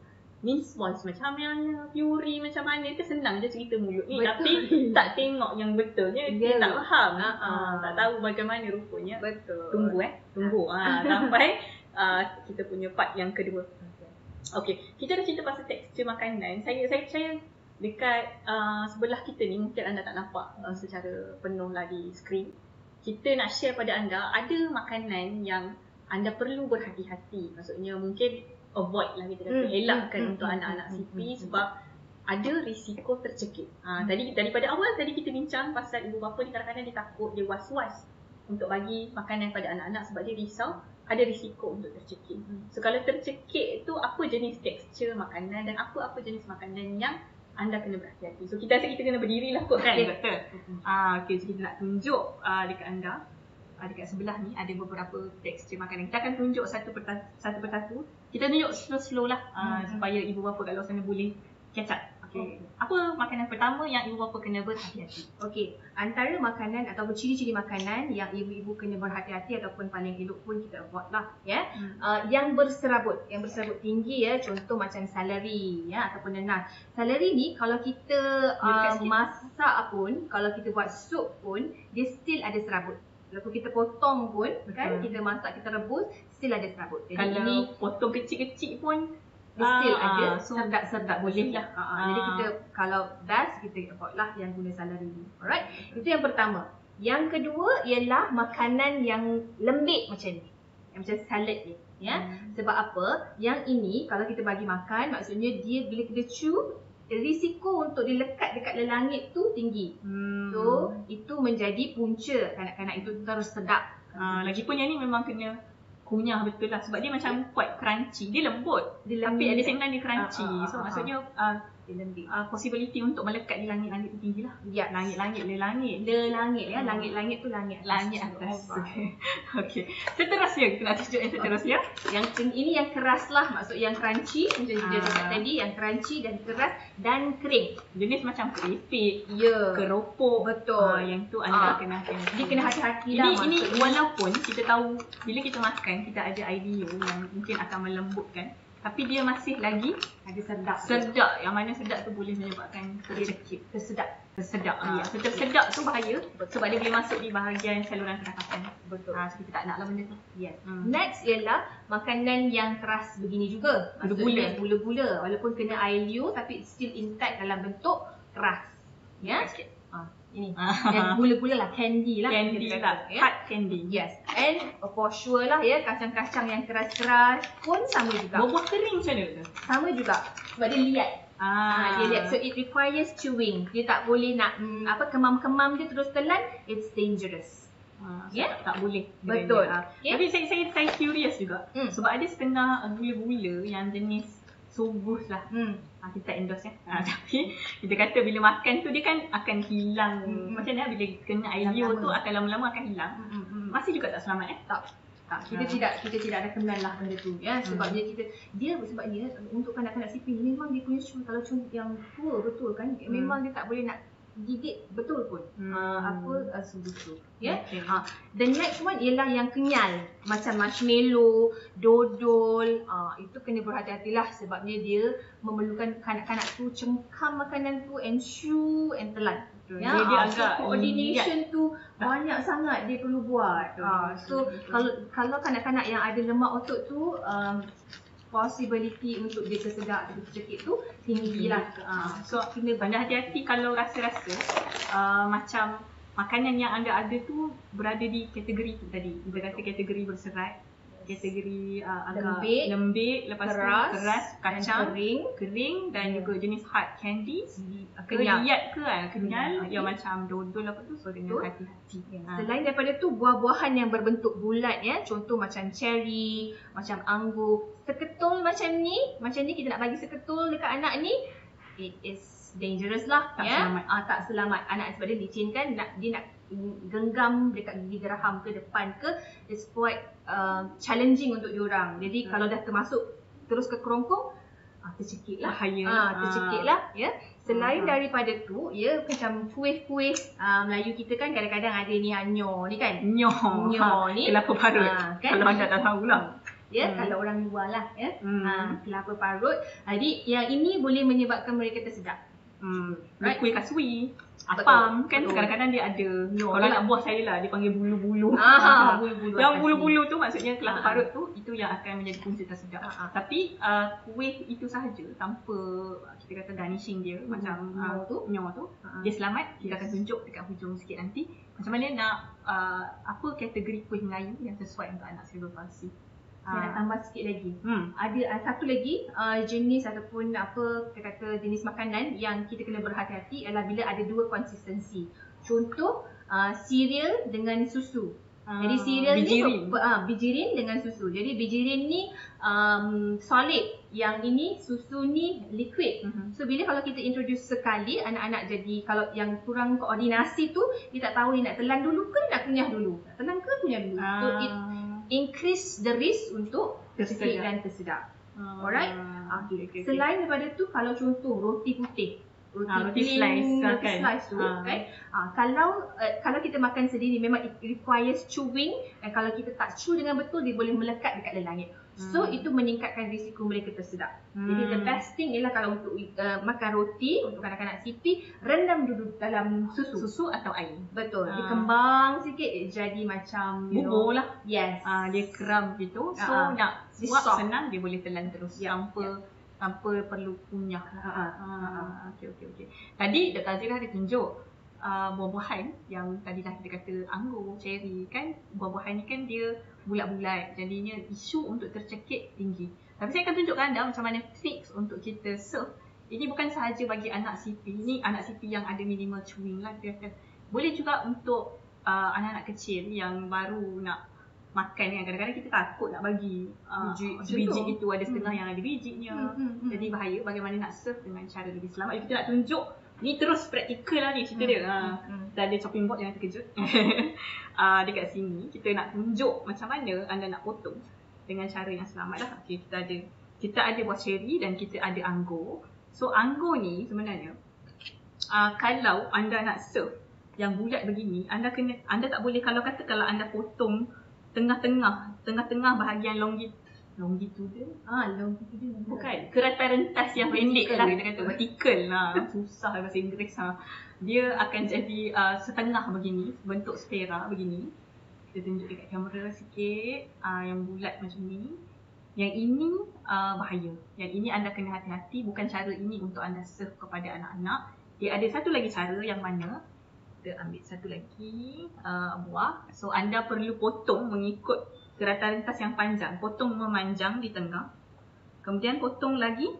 Mince balls macam mana, puree macam mana, itu senang je cerita mulut ni. Tapi tak tengok yang betulnya, dia tak faham. Tak tahu bagaimana rupanya. Betul. Tunggu sampai kita punya part yang kedua. Okay, kita dah cerita pasal tekstur makanan. Saya dekat sebelah kita ni, mungkin anda tak nampak secara penuh lah di skrin. Kita nak share pada anda, ada makanan yang anda perlu berhati-hati. Maksudnya mungkin avoid lah, kita kata elakkan untuk anak-anak CP sebab ada risiko tercekik. Tadi daripada awal tadi kita bincang pasal ibu bapa ni kadang-kadang dia takut, dia was-was untuk bagi makanan pada anak-anak sebab dia risau ada risiko untuk tercekik. So kalau tercekik tu, apa jenis tekstur makanan dan apa-apa jenis makanan yang anda kena berhati-hati. So kita rasa kita kena berdiri lah kot, kan? Betul. Okay, so kita nak tunjuk dekat anda. Dekat sebelah ni ada beberapa tekstur makanan. Kita akan tunjuk satu persatu. Kita tunjuk slow-slow lah supaya ibu bapa kat luar sana boleh catch up. Okay. Apa makanan pertama yang ibu bapa kena berhati-hati? Okey, antara makanan atau ciri-ciri makanan yang ibu-ibu kena berhati-hati ataupun paling elok pun kita avoid lah, ya. Yang berserabut tinggi, ya, contoh macam seleri, ya, ataupun nanas. Seleri ni kalau kita masak pun, kalau kita buat sup pun, dia still ada serabut. Kalau kita potong pun, kan, kita masak, kita rebus, still ada serabut. Jadi kalau ini potong kecil-kecil pun dia still ada sedap boleh lah. Jadi kita kalau best kita avoid lah yang guna seleri ni. Alright, itu yang pertama. Yang kedua ialah makanan yang lembik macam ni, yang macam salad ni, ya. Sebab apa? Yang ini kalau kita bagi makan, maksudnya dia bila kita chew, risiko untuk dia lekat dekat lelangit tu tinggi. So itu menjadi punca kanak-kanak itu tersedak. Lagipun yang ni memang kena kunyah betul lah sebab dia macam quite crunchy. Dia lembut, tapi ada same time dia crunchy. So maksudnya dia lembik. Possibility untuk melekat di langit-langit tu tinggi lah. Ya, langit-langit ya, langit-langit tu langit atas. Okay. Seterusnya kita nak tunjuk yang seterusnya. Yang ini yang keras lah, maksud yang crunchy macam dia cakap tadi, yang crunchy dan keras dan kering. Jenis macam keripik, ya, keropok. Betul. Yang tu anda kena dia kena hati-hati lah. Ini walaupun kita tahu bila kita makan kita ada IDU yang mungkin akan melembutkan, tapi dia masih lagi ada sedap. Yang mana sedap tu boleh menyebabkan tercekik. Tersedak. So tersedak tu bahaya. Sebab dia boleh masuk di bahagian saluran pernafasan. Betul. So kita tak nak lah benda tu. Yes. Next ialah makanan yang keras begini juga. Maksudnya gula-gula. Walaupun kena air liur tapi still intact dalam bentuk keras. Ya. Ini yang gula-gula lah, candy lah, hard candy. Yes. And for sure lah, ya, kacang-kacang yang keras-keras pun sama juga. Buah kering macam mana? Sama juga sebab dia liat. Dia liat. So it requires chewing. Dia tak boleh nak kemam-kemam dia terus telan. It's dangerous. Tak boleh. Betul. Tapi saya curious juga. Sebab ada setengah gula-gula yang jenis subuh lah. Kita tak endorse tapi kita kata bila makan tu dia kan akan hilang. Macam mana bila kena IBO tu akan lama-lama akan hilang. Masih juga tak selamat Tak. Kita tidak ada kenal lah benda tu ya, sebab dia untuk kanak-kanak sipil memang dia punya shoe, kalau shoe yang tua betul kan memang dia tak boleh nak gigit betul pun sudu tu ya. The next one ialah yang kenyal macam marshmallow, dodol, itu kena berhati-hatilah sebabnya dia memerlukan kanak-kanak tu cengkam makanan tu and chew and telan. Ya, dia agak coordination tu banyak sangat dia perlu buat. So kalau kanak-kanak yang ada lemak otot tu possibility untuk dia tersedak atau tercekik tu tinggi lah. So kena banyak hati-hati kalau rasa-rasa macam makanan yang anda ada tu berada di kategori tu tadi. Kita kata kategori berserat, kategori agak lembik, lepas keras, kacang, kering dan juga jenis hard candy, kenyal yang macam dodol apa tu, so dengan hati-hati. Selain daripada tu buah-buahan yang berbentuk bulat ya, contoh macam cherry, macam anggur, seketul macam ni kita nak bagi seketul dekat anak ni, it is dangerous lah. Tak selamat anak sebab dia licin kan, dia nak genggam dekat gigi geraham ke depan ke, it's quite challenging untuk diorang. Jadi kalau dah termasuk terus ke kerongkong, tercekik lah. Tercekik lah ya. Selain daripada tu ya, macam kuih-kuih Melayu kita kan kadang-kadang ada ni nyoh ni kan. Nyoh ni kelapa parut kan? Kalau anda tak tahu lah ya, kalau orang luar lah ya. Kelapa parut. Jadi yang ini boleh menyebabkan mereka tersedak. Kuih kasui, apam kan kadang-kadang dia ada. Kalau nak buah saya lah dia panggil bulu-bulu. Bulu-bulu. Yang bulu-bulu tu maksudnya kelapa parut tu, itu yang akan menjadi kunci tersedak. Tapi kuih itu sahaja tanpa kita kata garnishing dia macam nyoh tu, dia selamat. Kita akan tunjuk dekat hujung sikit nanti macam mana nak apa kategori kuih Melayu yang sesuai untuk anak cerebral palsy. Saya nak tambah sikit lagi. Ada satu lagi jenis ataupun apa kita kata jenis makanan yang kita kena berhati-hati ialah bila ada dua konsistensi. Contoh cereal dengan susu. Jadi cereal ni bijirin dengan susu. Jadi bijirin ni solid, yang ini susu ni liquid. So bila kalau kita introduce sekali, anak-anak jadi kalau yang kurang koordinasi tu dia tak tahu dia nak telan dulu ke nak kunyah dulu. Nak telan ke kunyah dulu. So it increase the risk untuk tercekik dan tersedak. Alright. Okay. Selain daripada tu, kalau contoh roti putih, roti slice tu kan, kalau kita makan sendiri memang it requires chewing, dan kalau kita tak chew dengan betul dia boleh melekat dekat langit. So itu meningkatkan risiko mereka tersedak. Jadi the best thing ialah kalau untuk makan roti untuk kanak-kanak CP, rendam dulu dalam susu atau air. Betul. Dikembang sikit jadi macam bubur lah. Yes. Dia keram gitu. So nak buat senang, dia boleh telan terus tanpa perlu kunyah. Okey. Tadi Dr. Azira ada tunjuk buah-buahan yang tadi dah kita kata anggur, cherry kan, buah-buahan ni kan dia bulat-bulat, jadinya isu untuk tercekik tinggi. Tapi saya akan tunjukkan anda macam mana tips untuk kita serve. Ini bukan sahaja bagi anak CP, ini anak CP yang ada minimal chewing lah. Boleh juga untuk anak-anak kecil yang baru nak makan kan, kadang-kadang kita takut nak bagi biji itu, ada setengah yang ada bijinya. Jadi bahaya. Bagaimana nak serve dengan cara lebih selamat. Kita nak tunjuk ni terus praktikal lah ni cerita dia. Dah ada chopping board, jangan terkejut. Dekat sini kita nak tunjuk macam mana anda nak potong dengan cara yang selamat lah. Okay, kita ada buah cherry dan kita ada anggur. So anggur ni sebenarnya kalau anda nak serve yang bulat begini, anda tak boleh, kalau anda potong tengah-tengah bahagian longitudinal. Bukan, kerata rentas yang pendek lah, kita kata vertical lah. Susah bahasa Inggeris. Dia akan jadi setengah begini, bentuk sfera begini. Kita tunjuk dekat kamera sikit, yang bulat macam ni. Yang ini bahaya. Yang ini anda kena hati-hati, bukan cara ini untuk anda serve kepada anak-anak. Dia ada satu lagi cara yang mana kita ambil satu lagi buah. So anda perlu potong mengikut kerata rentas yang panjang. Potong memanjang di tengah. Kemudian potong lagi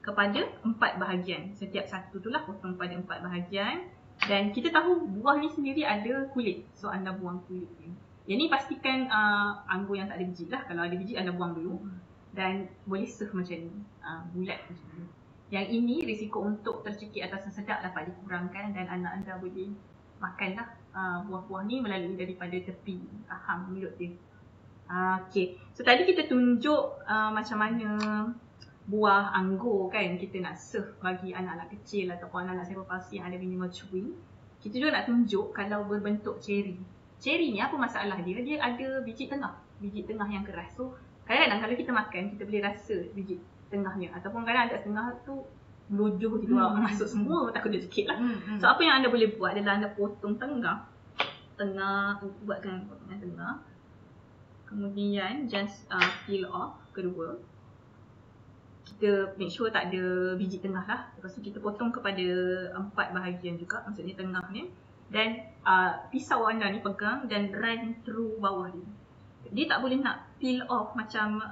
kepada 4 bahagian. Setiap satu tu lah potong pada 4 bahagian. Dan kita tahu buah ni sendiri ada kulit. So anda buang kulit ni. Yang ni pastikan anggur yang tak ada biji lah. Kalau ada biji anda buang dulu. dan boleh serve macam ni, bulat macam ni. Yang ini risiko untuk tercekik atau sesedap dapat dikurangkan dan anak anda boleh makanlah buah-buah ni melalui daripada tepi rahang mulut dia. Okay, so tadi kita tunjuk macam mana buah anggur kan kita nak serve bagi anak-anak kecil ataupun anak-anak cerebral palsy yang ada minimal chewing. Kita juga nak tunjuk kalau berbentuk cherry. Cherry ni apa masalah dia? Dia ada biji tengah yang keras. So kadang-kadang kalau kita makan kita boleh rasa biji tengahnya ataupun kadang ada setengah tu melujuh gitu masuk semua, takut dia sikit lah. So apa yang anda boleh buat adalah anda potong tengah, buatkan potongan tengah. Kemudian just peel off kedua. Kita make sure tak ada biji tengah lah. Lepas tu kita potong kepada 4 bahagian juga, maksudnya tengah ni. Dan pisau anda ni pegang dan run through bawah dia. Dia tak boleh nak peel off macam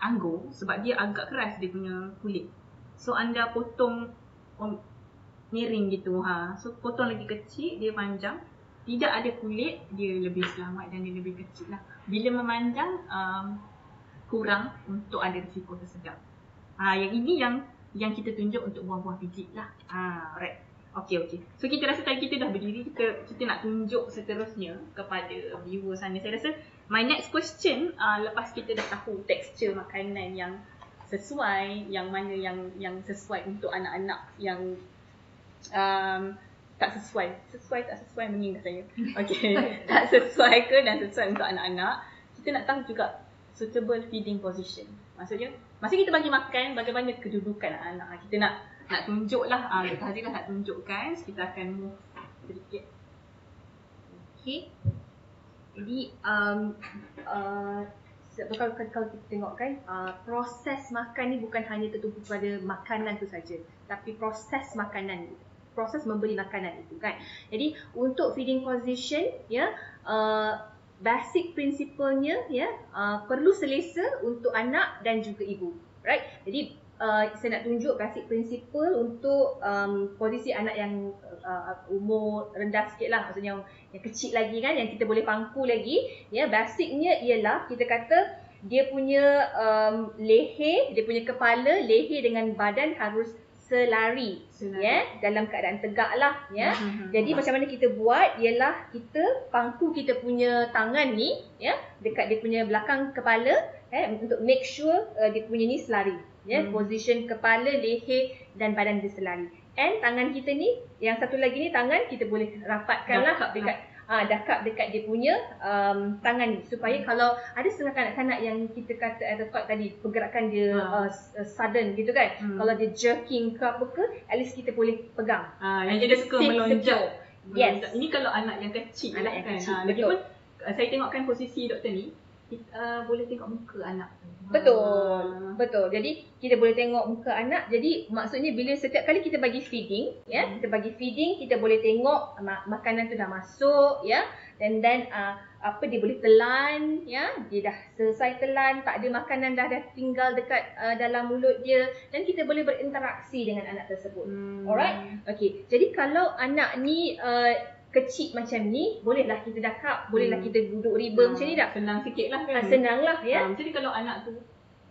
anggur sebab dia agak keras dia punya kulit. So anda potong miring gitu. So potong lagi kecil, dia panjang. Tidak ada kulit, dia lebih selamat dan dia lebih kecil lah. Bila memanjang, kurang untuk ada risiko tersedap. Yang ini yang kita tunjuk untuk buah-buah biji lah. Alright. Okay. So kita rasa tadi kita dah berdiri, kita nak tunjuk seterusnya kepada viewers sana. Saya rasa my next question, lepas kita dah tahu tekstur makanan yang sesuai, yang mana yang sesuai untuk anak-anak yang tak sesuai meninggal saya. Okay. Tak sesuai ke dan sesuai untuk anak-anak. Kita nak tahu juga suitable feeding position. Maksudnya masa kita bagi makan, bagaimana kedudukan anak-anak. Kita nak tunjuk lah, Dr. Hazilah nak tunjukkan. So, kita akan move sedikit. Okay. Jadi kalau kita tengok kan, proses makan ni bukan hanya tertumpu pada makanan tu saja, tapi proses makanan, proses memberi makanan itu kan. Jadi untuk feeding position ya, basic principle-nya ya, perlu selesa untuk anak dan juga ibu, right? Jadi saya nak tunjuk basic principle untuk posisi anak yang umur rendah sikit lah, maksudnya yang kecil lagi kan, yang kita boleh pangku lagi ya. Basicnya ialah kita kata dia punya leher, dia punya kepala, leher dengan badan harus selari. Ya, dalam keadaan tegak lah ya. Jadi macam mana kita buat ialah kita pangku kita punya tangan ni ya dekat dia punya belakang kepala untuk make sure dia punya ni selari ya. Position kepala, leher dan badan dia selari. And tangan kita ni, yang satu lagi ni tangan kita boleh rapatkan lah dekat dakap dekat dia punya tangan ni, supaya kalau ada setengah kanak-kanak yang kita kata at the top tadi pergerakan dia sudden gitu kan, kalau dia jerking ke apa ke, at least kita boleh pegang. Yang dia suka melonjak. Yes. Ini kalau anak yang kecil kan. Lagipun saya tengokkan posisi doktor ni, kita boleh tengok muka anak. Betul. Jadi kita boleh tengok muka anak. Jadi maksudnya bila setiap kali kita bagi feeding ya, kita bagi feeding, kita boleh tengok makanan tu dah masuk ya, dan then dia boleh telan ya, dia dah selesai telan, tak ada makanan dah tinggal dekat dalam mulut dia, dan kita boleh berinteraksi dengan anak tersebut. Alright. Okay. Jadi kalau anak ni kecil macam ni, bolehlah kita dakap, bolehlah kita duduk riba macam ni dah. Senang sikit lah kan. Senang lah ya. Jadi kalau anak tu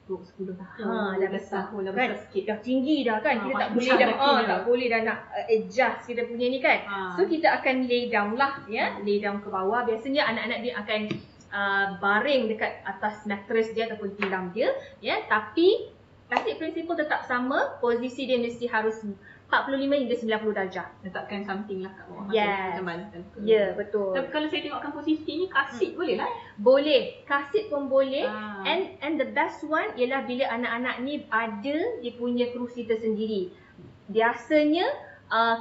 10 tahun, dah besar kan? Sikit, dah tinggi dah kan, kita tak boleh dah tak boleh dah nak adjust kita punya ni kan. So kita akan lay down lah ya, lay down ke bawah. Biasanya anak-anak dia akan baring dekat atas mattress dia ataupun tilam dia ya, tapi basic principle tetap sama, posisi dia mesti harus 45 hingga 90 darjah. Letakkan something lah kat bawah. Yes. Ya, betul. Tapi kalau saya tengokkan posisi ni, kasit boleh lah? Boleh. Kasit pun boleh. And the best one ialah bila anak-anak ni ada dia punya kerusi tersendiri. Biasanya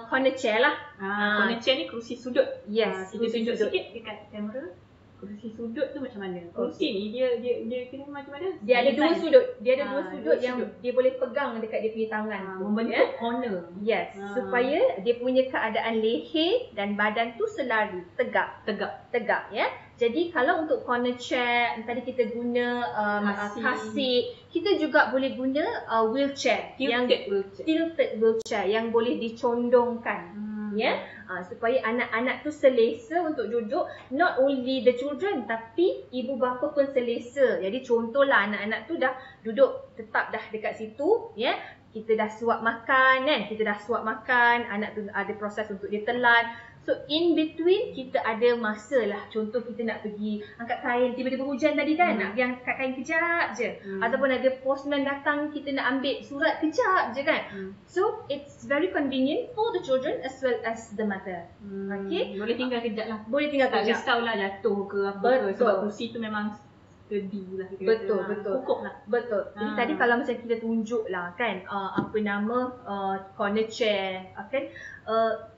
corner chair lah. Corner chair ni kerusi sudut. Yes. Kita tunjuk sikit dekat kamera. Kerusi sudut tu macam mana? Kerusi ni dia kira macam mana? Dia ada dua sudut. Dia ada dua sudut yang dia boleh pegang dekat dia punya tangan. Membentuk corner. Yes. Supaya dia punya keadaan leher dan badan tu selari, tegak ya. Jadi kalau untuk corner chair, tadi kita guna kasit, kita juga boleh guna wheelchair, tilted wheelchair yang boleh dicondongkan. supaya anak-anak tu selesa untuk duduk, not only the children tapi ibu bapa pun selesa. Jadi contohlah anak-anak tu dah duduk tetap dah dekat situ, kita dah suap makan kan, anak tu ada proses untuk dia telan. So in between kita ada masa lah. Contoh kita nak pergi angkat kain, tiba-tiba hujan tadi kan, nak pergi angkat kain kejap je. Ataupun ada postman datang, kita nak ambil surat kejap je kan. So it's very convenient for the children as well as the mother. Okay, boleh tinggal kejap lah. Boleh tinggal tak kejap. risau lah jatuh ke apa ke, sebab kursi tu memang steady lah kita Betul, kata. betul. Kukuh lah. Betul. Jadi tadi kalau macam kita tunjuk lah kan, corner chair kan,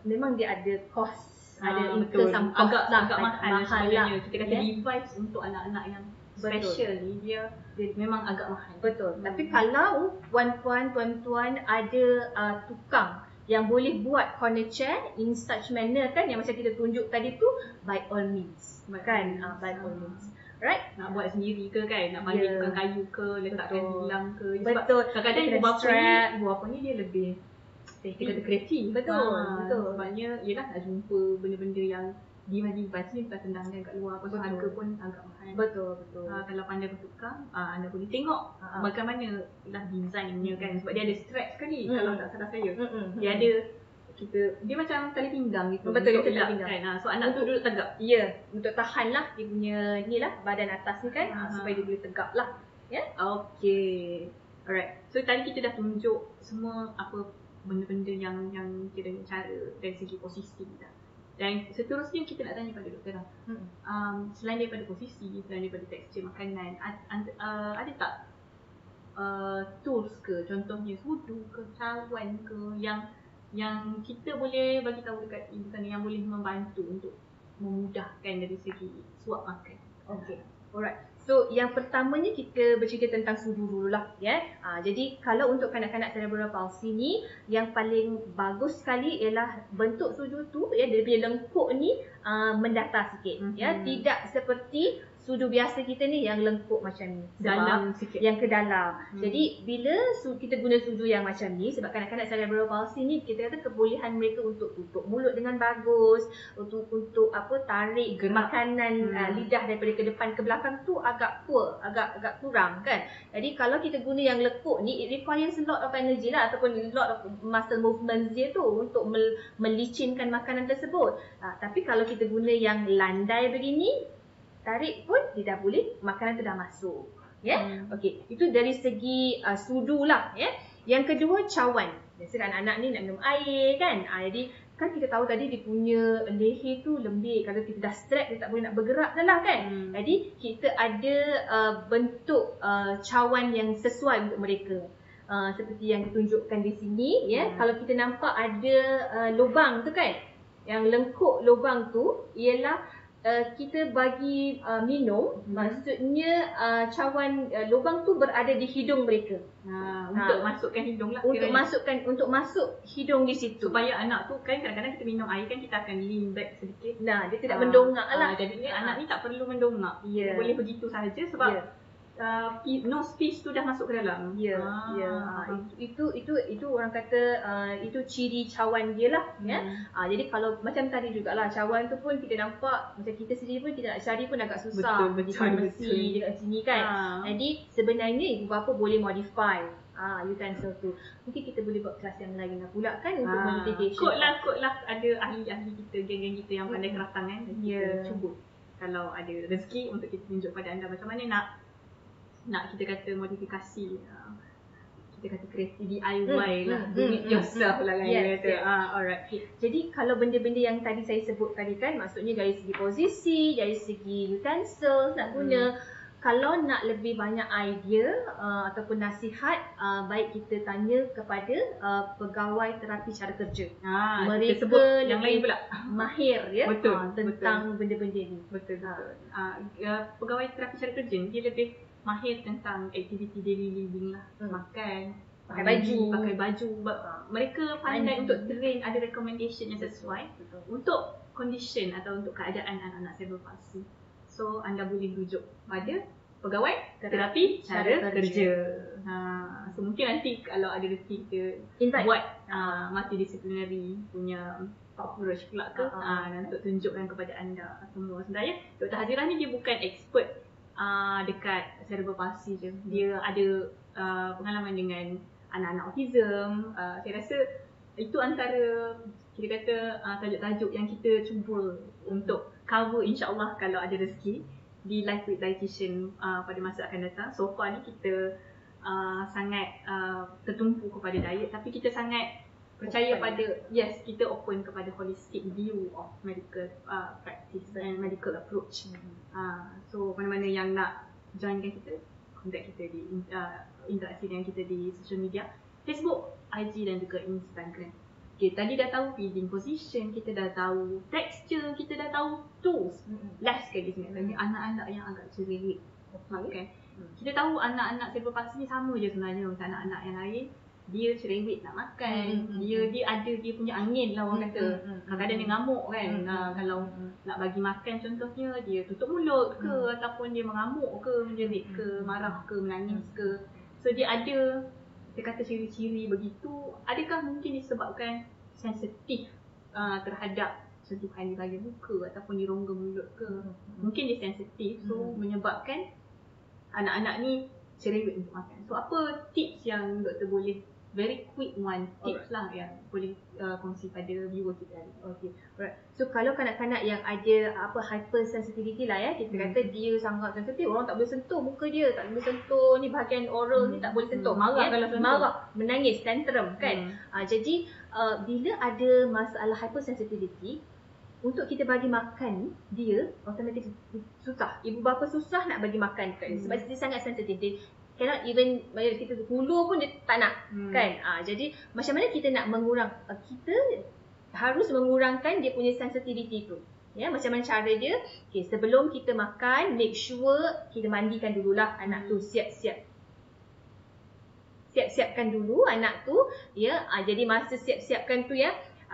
memang dia ada cost, ada betul. some cost agak mahal sebenarnya. lah. Kita kata device untuk anak-anak yang special ni dia memang agak mahal. Betul. Tapi kalau puan-puan, tuan-tuan ada tukang yang boleh buat corner chair in such manner kan, yang macam kita tunjuk tadi tu, by all means. By all means. Right? Nak buat sendiri ke kan, nak panggil tukang kayu ke, letakkan bilang ke. Betul. Kadang-kadang ibu bapa ni dia lebih kita kata kreatif. Betul. Sebabnya yelah nak jumpa benda-benda yang device ni kita tendangkan kat luar, pasal harga pun agak mahal. Betul. Kalau pandai bertukang, anda boleh tengok bagaimana lah desainnya kan, sebab dia ada strap sekali. Kalau tak salah saya, dia ada dia macam tali pinggang gitu. Betul, dia tali pinggang kan. So anak tu duduk tegak. Ya, untuk tahan lah dia punya ni lah, badan atas ni kan, supaya dia boleh tegak lah. Okay, alright. So tadi kita dah tunjuk semua apa benda-benda yang kira cara dari segi posisi dah. Dan seterusnya kita nak tanya pada doktor lah. Selain daripada posisi, selain daripada tekstur makanan, ada tak tools ke, contohnya sudu ke, cawan ke, yang kita boleh bagi tahu dekat ibu sana yang boleh membantu untuk memudahkan dari segi suap makan? Okay, alright. So yang pertamanya kita bercerita tentang sudu dululah. Jadi kalau untuk kanak-kanak cerebral palsy ni, yang paling bagus sekali ialah bentuk sudu tu, dia punya lengkuk ni mendatar sikit. Tidak seperti sudu biasa kita ni yang lengkuk macam ni, dalam sikit, yang ke dalam. Jadi bila kita guna sudu yang macam ni, sebab kanak-kanak cerebral palsy ni kita kata kebolehan mereka untuk tutup mulut dengan bagus, untuk tarik makanan lidah daripada ke depan ke belakang tu agak poor, agak kurang kan. Jadi kalau kita guna yang lekuk ni, it requires a lot of energy lah, ataupun a lot of muscle movements dia tu untuk melicinkan makanan tersebut. Tapi kalau kita guna yang landai begini, tarik pun dia dah boleh, makanan tu dah masuk. Okey, itu dari segi sudu lah. Yang kedua, cawan. Biasa anak-anak ni nak minum air kan. Jadi kan kita tahu tadi dia punya leher tu lembik. Kalau kita dah strap, dia tak boleh nak bergerak dah lah kan. Jadi kita ada bentuk cawan yang sesuai untuk mereka. Seperti yang ditunjukkan di sini. Kalau kita nampak ada lubang tu kan, yang lengkuk lubang tu ialah kita bagi minum, maksudnya cawan lubang tu berada di hidung mereka. Untuk masukkan hidung lah. Untuk masuk hidung di situ. Supaya anak tu kan kadang-kadang kita minum air kan, kita akan lean back sedikit. Dia tidak mendongak lah. Jadi anak ni tak perlu mendongak. Dia boleh begitu sahaja sebab nose piece tu dah masuk ke dalam. Itu orang kata itu ciri cawan dia lah. Jadi kalau macam tadi jugalah, cawan tu pun kita nampak macam kita sendiri pun kita nak cari pun agak susah. Di farmasi dekat sini kan. Jadi sebenarnya ibu bapa boleh modify utensil tu. Mungkin kita boleh buat kelas yang lain lah pula kan, untuk modification. Kot lah ada ahli-ahli kita, geng-geng kita yang pandai keratangan. Kita cuba kalau ada rezeki untuk kita tunjuk pada anda macam mana nak kita kata modifikasi, kita kata kreatif, DIY lah, do it yourself lah kan. Alright. Jadi kalau benda-benda yang tadi saya sebut tadi kan, maksudnya dari segi posisi, dari segi utensils nak guna, kalau nak lebih banyak idea ataupun nasihat, baik kita tanya kepada pegawai terapi cara kerja. Mereka sebut yang lain pula mahir tentang benda-benda ni. Betul. Pegawai terapi cara kerja ni dia lebih mahir tentang aktiviti daily living lah. Makan, pakai baju. Mereka pandai untuk train, ada recommendation yang sesuai untuk condition atau untuk keadaan anak-anak cerebral palsy. So anda boleh rujuk pada pegawai terapi cara kerja. So mungkin nanti kalau ada rezeki kita buat multidisciplinary punya approach pula ke dan untuk tunjukkan kepada anda semua. Sebenarnya Dr. Hazirah ni dia bukan expert dekat cerebral palsy je. Dia ada pengalaman dengan anak-anak autism. Saya rasa itu antara kita kata tajuk-tajuk yang kita cuba untuk cover, insya-Allah kalau ada rezeki di Life with Dietitian pada masa akan datang. So far ni kita sangat tertumpu kepada diet, tapi kita sangat percaya pada kita open kepada holistic view of medical practice and medical approach. So mana-mana yang nak joinkan kita, contact kita di interaksi dengan kita di social media, Facebook, IG dan juga Instagram. Okay, tadi dah tahu feeding position, kita dah tahu texture, kita dah tahu tools. Last sekali sebenarnya anak-anak yang agak cerewet makan. Kita tahu anak-anak cerebral palsy ni sama je sebenarnya macam anak-anak yang lain. Dia cerewet nak makan, dia ada dia punya angin lah orang kata. Kadang-kadang dia ngamuk kan. Kalau nak bagi makan contohnya, dia tutup mulut ke ataupun dia mengamuk ke, menjerit ke, marah ke, menangis ke. So dia ada, dia kata ciri-ciri begitu. Adakah mungkin disebabkan sensitif terhadap sentuhan di bahagian muka ataupun di rongga mulut ke? Mungkin dia sensitif, so menyebabkan anak-anak ni cerewet untuk makan. So apa tips yang doktor boleh, very quick one tips lah yang boleh kongsi pada viewer kita hari? Okay, alright. So kalau kanak-kanak yang ada hypersensitivity lah kita kata dia sangat sensitif, orang tak boleh sentuh muka dia, tak boleh sentuh ni bahagian oral ni, tak boleh sentuh, marah kalau sentuh, marah, menangis, tantrum kan. Jadi bila ada masalah hypersensitivity, untuk kita bagi makan dia automatik susah. Ibu bapa susah nak bagi makan dekat dia sebab dia sangat sensitif. Dia cannot even kita hulur pun dia tak nak kan. Jadi macam mana kita nak kita harus mengurangkan dia punya sensitivity tu. Ya, macam mana cara dia? Okay, sebelum kita makan, make sure kita mandikan dululah anak tu, siapkan dulu anak tu jadi masa siapkan tu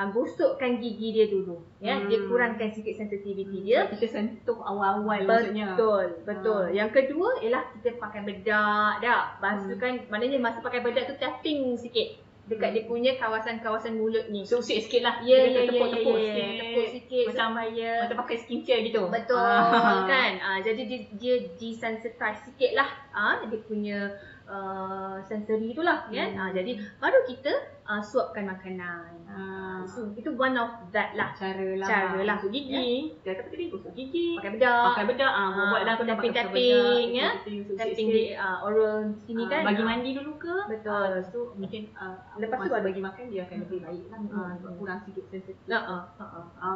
gosokkan gigi dia dulu dia kurangkan sikit sensitivity dia. Kita sentuh awal-awal maksudnya. Betul. Yang kedua ialah kita pakai bedak basuhkan, maknanya masa pakai bedak tu tapping sikit dekat dia punya kawasan-kawasan mulut ni. So usik sikit lah. Tepuk sikit macam pakai skincare gitu. Betul kan. Jadi dia desensitize sikit lah dia punya sensory tu lah jadi baru kita suapkan makanan. So itu one of that lah cara lah. Gosok gigi. Dia kata tadi gosok gigi. Pakai bedak. Buat dah tapping tapping di oral sini kan. Bagi mandi dulu ke? Betul. So mungkin lepas tu bagi makan dia akan lebih baik lah. Kurang sikit sensitif.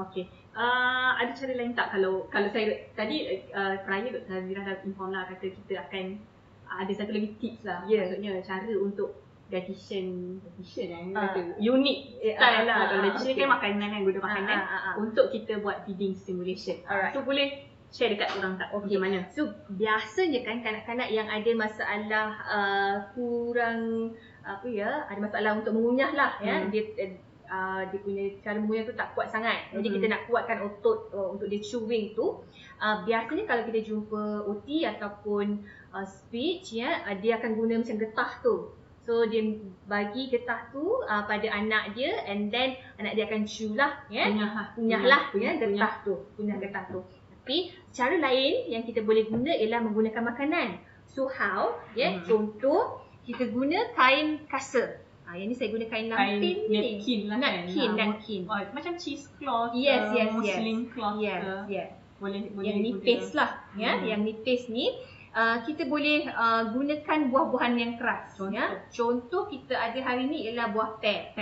Okay. Ada cara lain tak kalau saya tadi prior Dr. Hazirah dah inform lah, kata kita akan ada satu lagi tips lah. Maksudnya cara untuk dietitian kata unik style lah. Kalau dietitian kan makanan kan, guna makanan untuk kita buat feeding stimulation. So boleh share dekat orang tak? Macam mana? So biasanya kan kanak-kanak yang ada masalah kurang ada masalah untuk mengunyah lah dia punya cara mengunyah tu tak kuat sangat. Jadi kita nak kuatkan otot untuk dia chewing tu. Biasanya kalau kita jumpa OT ataupun speech dia akan guna macam getah tu. So dia bagi getah tu pada anak dia, and then anak dia akan chew lah kunyah getah tu. Tapi cara lain yang kita boleh guna ialah menggunakan makanan. So how? Contoh kita guna kain kasa. Yang ni saya guna kain napkin ni. Napkin. Macam cheesecloth. Muslin cloth. Boleh yang nipis lah. Yang nipis ni kita boleh gunakan buah-buahan yang keras. Contoh kita ada hari ni ialah buah pear.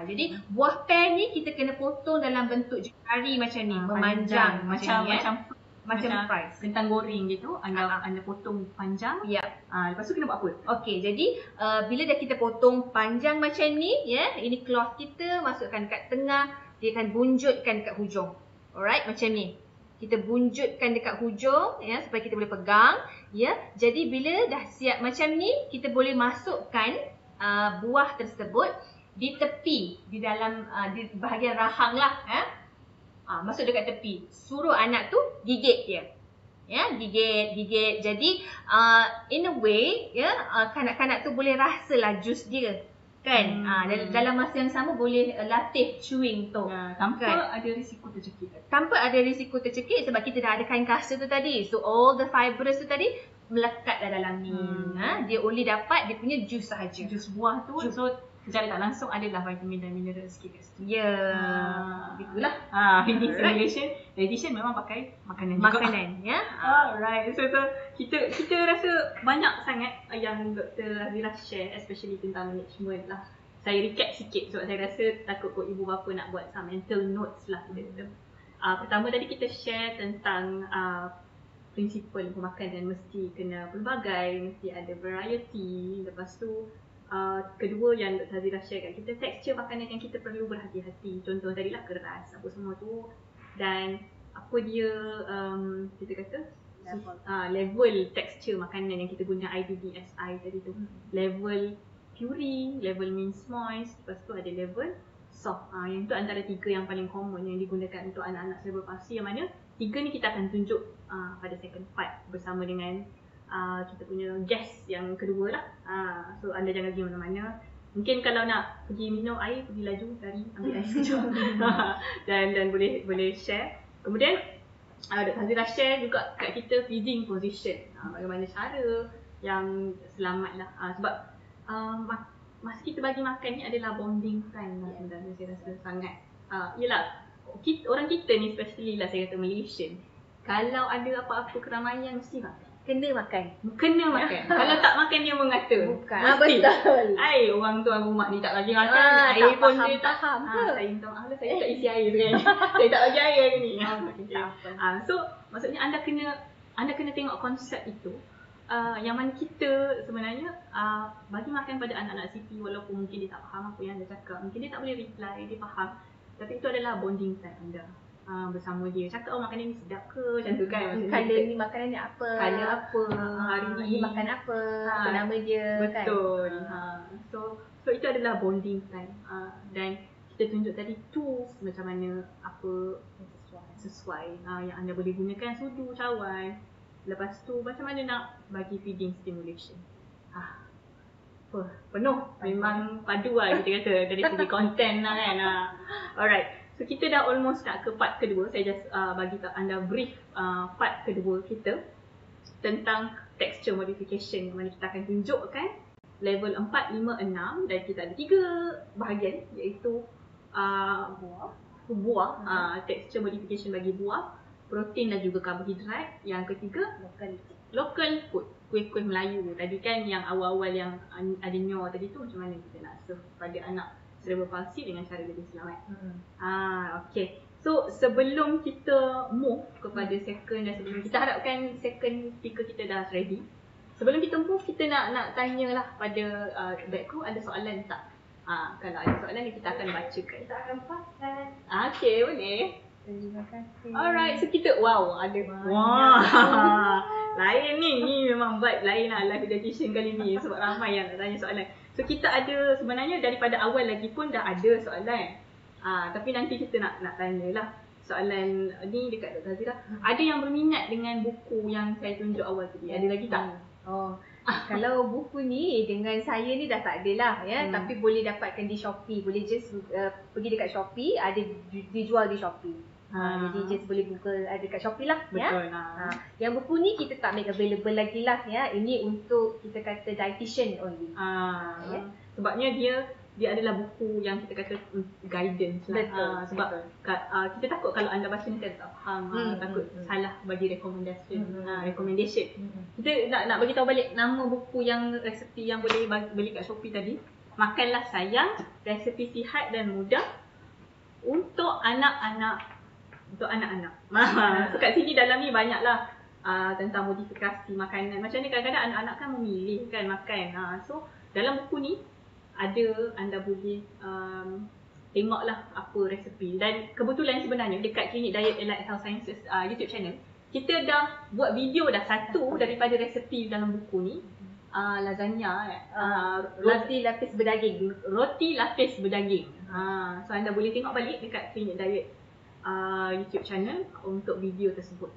Jadi buah pear ni kita kena potong dalam bentuk jari macam ni, memanjang macam fries, kentang goreng gitu. Anda potong panjang. Lepas tu kena buat apa? Okey, jadi bila dah kita potong panjang macam ni ini cloth kita masukkan dekat tengah, dia akan bunjutkan dekat hujung. Alright, macam ni. Kita bunjutkan dekat hujung supaya kita boleh pegang. Jadi bila dah siap macam ni, kita boleh masukkan buah tersebut di tepi, di dalam di bahagian rahang lah. Masuk dekat tepi. Suruh anak tu gigit dia. Gigit. Jadi in a way kanak-kanak tu boleh rasalah jus dia. kan. Dalam masa yang sama boleh latih chewing tu. Tanpa ada risiko tercekik. Tanpa ada risiko tercekik sebab kita dah ada kain kasut tu tadi. So all the fibers tu tadi melekat dalam ni. Dia only dapat dia punya jus sahaja. Jus buah tu. So secara tak langsung adalah vitamin dan mineral sikit kat situ. Ya. Begitulah. Feeding stimulation, dietitian memang pakai makanan juga. Ya. Alright. So kita rasa banyak sangat yang Dr. Azira share, especially tentang management lah. Saya recap sikit sebab saya rasa takut kot ibu bapa nak buat some mental notes lah. Pertama tadi kita share tentang prinsipal pemakanan mesti kena pelbagai, mesti ada variety. Lepas tu kedua yang Dr. Azira share kat kita, tekstur makanan yang kita perlu berhati-hati. Contoh tadilah keras, apa semua tu. Dan apa dia kita kata level tekstur makanan yang kita guna IBDSI tadi tu. Level puree, level mince moist, lepas tu ada level soft. Yang tu antara 3 yang paling common yang digunakan untuk anak-anak cerebral palsy, yang mana 3 ni kita akan tunjuk pada second part bersama dengan kita punya guest yang kedua lah. So anda jangan pergi mana-mana. Mungkin kalau nak pergi minum air, pergi laju lari ambil air sekejap. dan boleh share. Kemudian Dr. Azira share juga kat kita feeding position. Bagaimana cara yang selamat lah. Sebab masa kita bagi makan ni adalah bonding time lah sebenarnya, saya rasa sangat. Yelah, orang kita ni especially lah, saya kata Malaysian, kalau ada apa-apa keramaian mesti makan. Kena makan. Kalau tak makan dia mengata. Bukan. Mesti. Betul. Orang tuan rumah ni tak bagi makan, air pun dia tak faham ke? Saya minta maaf lah, saya tak isi air sebenarnya. Saya tak bagi air hari ni. So maksudnya anda kena tengok konsep itu. Yang mana kita sebenarnya bagi makan pada anak-anak CP, walaupun mungkin dia tak faham apa yang anda cakap, mungkin dia tak boleh reply, dia faham, tapi itu adalah bonding time anda bersama dia. Cakap makanan ni sedap ke, macam tu kan. Color ni makanan ni apa? Color apa, hari ni makan apa, apa nama dia. Betul kan? So itu adalah bonding time. Dan kita tunjuk tadi tools macam mana apa sesuai yang anda boleh gunakan, sudu, cawan. Lepas tu macam mana nak bagi feeding stimulation. Penuh. Memang padu lah kita kata dari segi content lah kan. Alright. So kita dah almost nak ke part kedua. Saya just bagi anda brief part kedua kita tentang texture modification, yang mana kita akan tunjukkan level 4, 5, 6 dan kita ada 3 bahagian, iaitu buah, texture modification bagi buah, protein dan juga karbohidrat. Yang ketiga, local food, kuih-kuih Melayu. Tadi kan yang awal-awal yang ada nyor tadi tu, macam mana kita nak serve pada anak cerebral palsy dengan cara lebih selamat. Okay. So sebelum kita move kepada second, dan sebelum kita harapkan second speaker kita dah ready, sebelum kita move, kita nak tanyalah pada back crew, ada soalan tak? Kalau ada soalan ni kita akan bacakan. Kita akan paskan. Okay, boleh. Terima kasih. Alright, so kita ada lain ni memang vibe lain lah live dietitian kali ni, sebab ramai yang nak tanya soalan. So kita ada sebenarnya daripada awal lagi pun dah ada soalan. Tapi nanti kita nak tanyalah soalan ni dekat Dr. Azira. Ada yang berminat dengan buku yang saya tunjuk awal tadi. Ada lagi tak? Kalau buku ni dengan saya ni dah tak ada lah ya. Tapi boleh dapatkan di Shopee. Boleh just pergi dekat Shopee, ada dijual di Shopee. Jadi just boleh buka dekat Shopee lah. Betul. Yang buku ni kita tak make available lagi lah ya. Ini untuk kita kata dietitian only. Sebabnya dia adalah buku yang kita kata guidance lah. Betul. Sebab kita takut kalau anda baca ni tak faham, takut salah bagi recommendation. Kita nak bagi tahu balik nama buku yang resepi yang boleh beli kat Shopee tadi. Makanlah Sayang, resepi sihat dan mudah untuk anak-anak. So kat sini dalam ni banyaklah tentang modifikasi makanan. Macam ni kadang-kadang anak-anak kan memilih kan makan. So dalam buku ni ada, anda boleh tengoklah apa resepi. Dan kebetulan sebenarnya dekat Klinik Diet Allied Health Sciences YouTube channel, kita dah buat video dah satu daripada resepi dalam buku ni. Lasagna, roti lapis berdaging. So anda boleh tengok balik dekat Klinik Diet YouTube channel untuk video tersebut.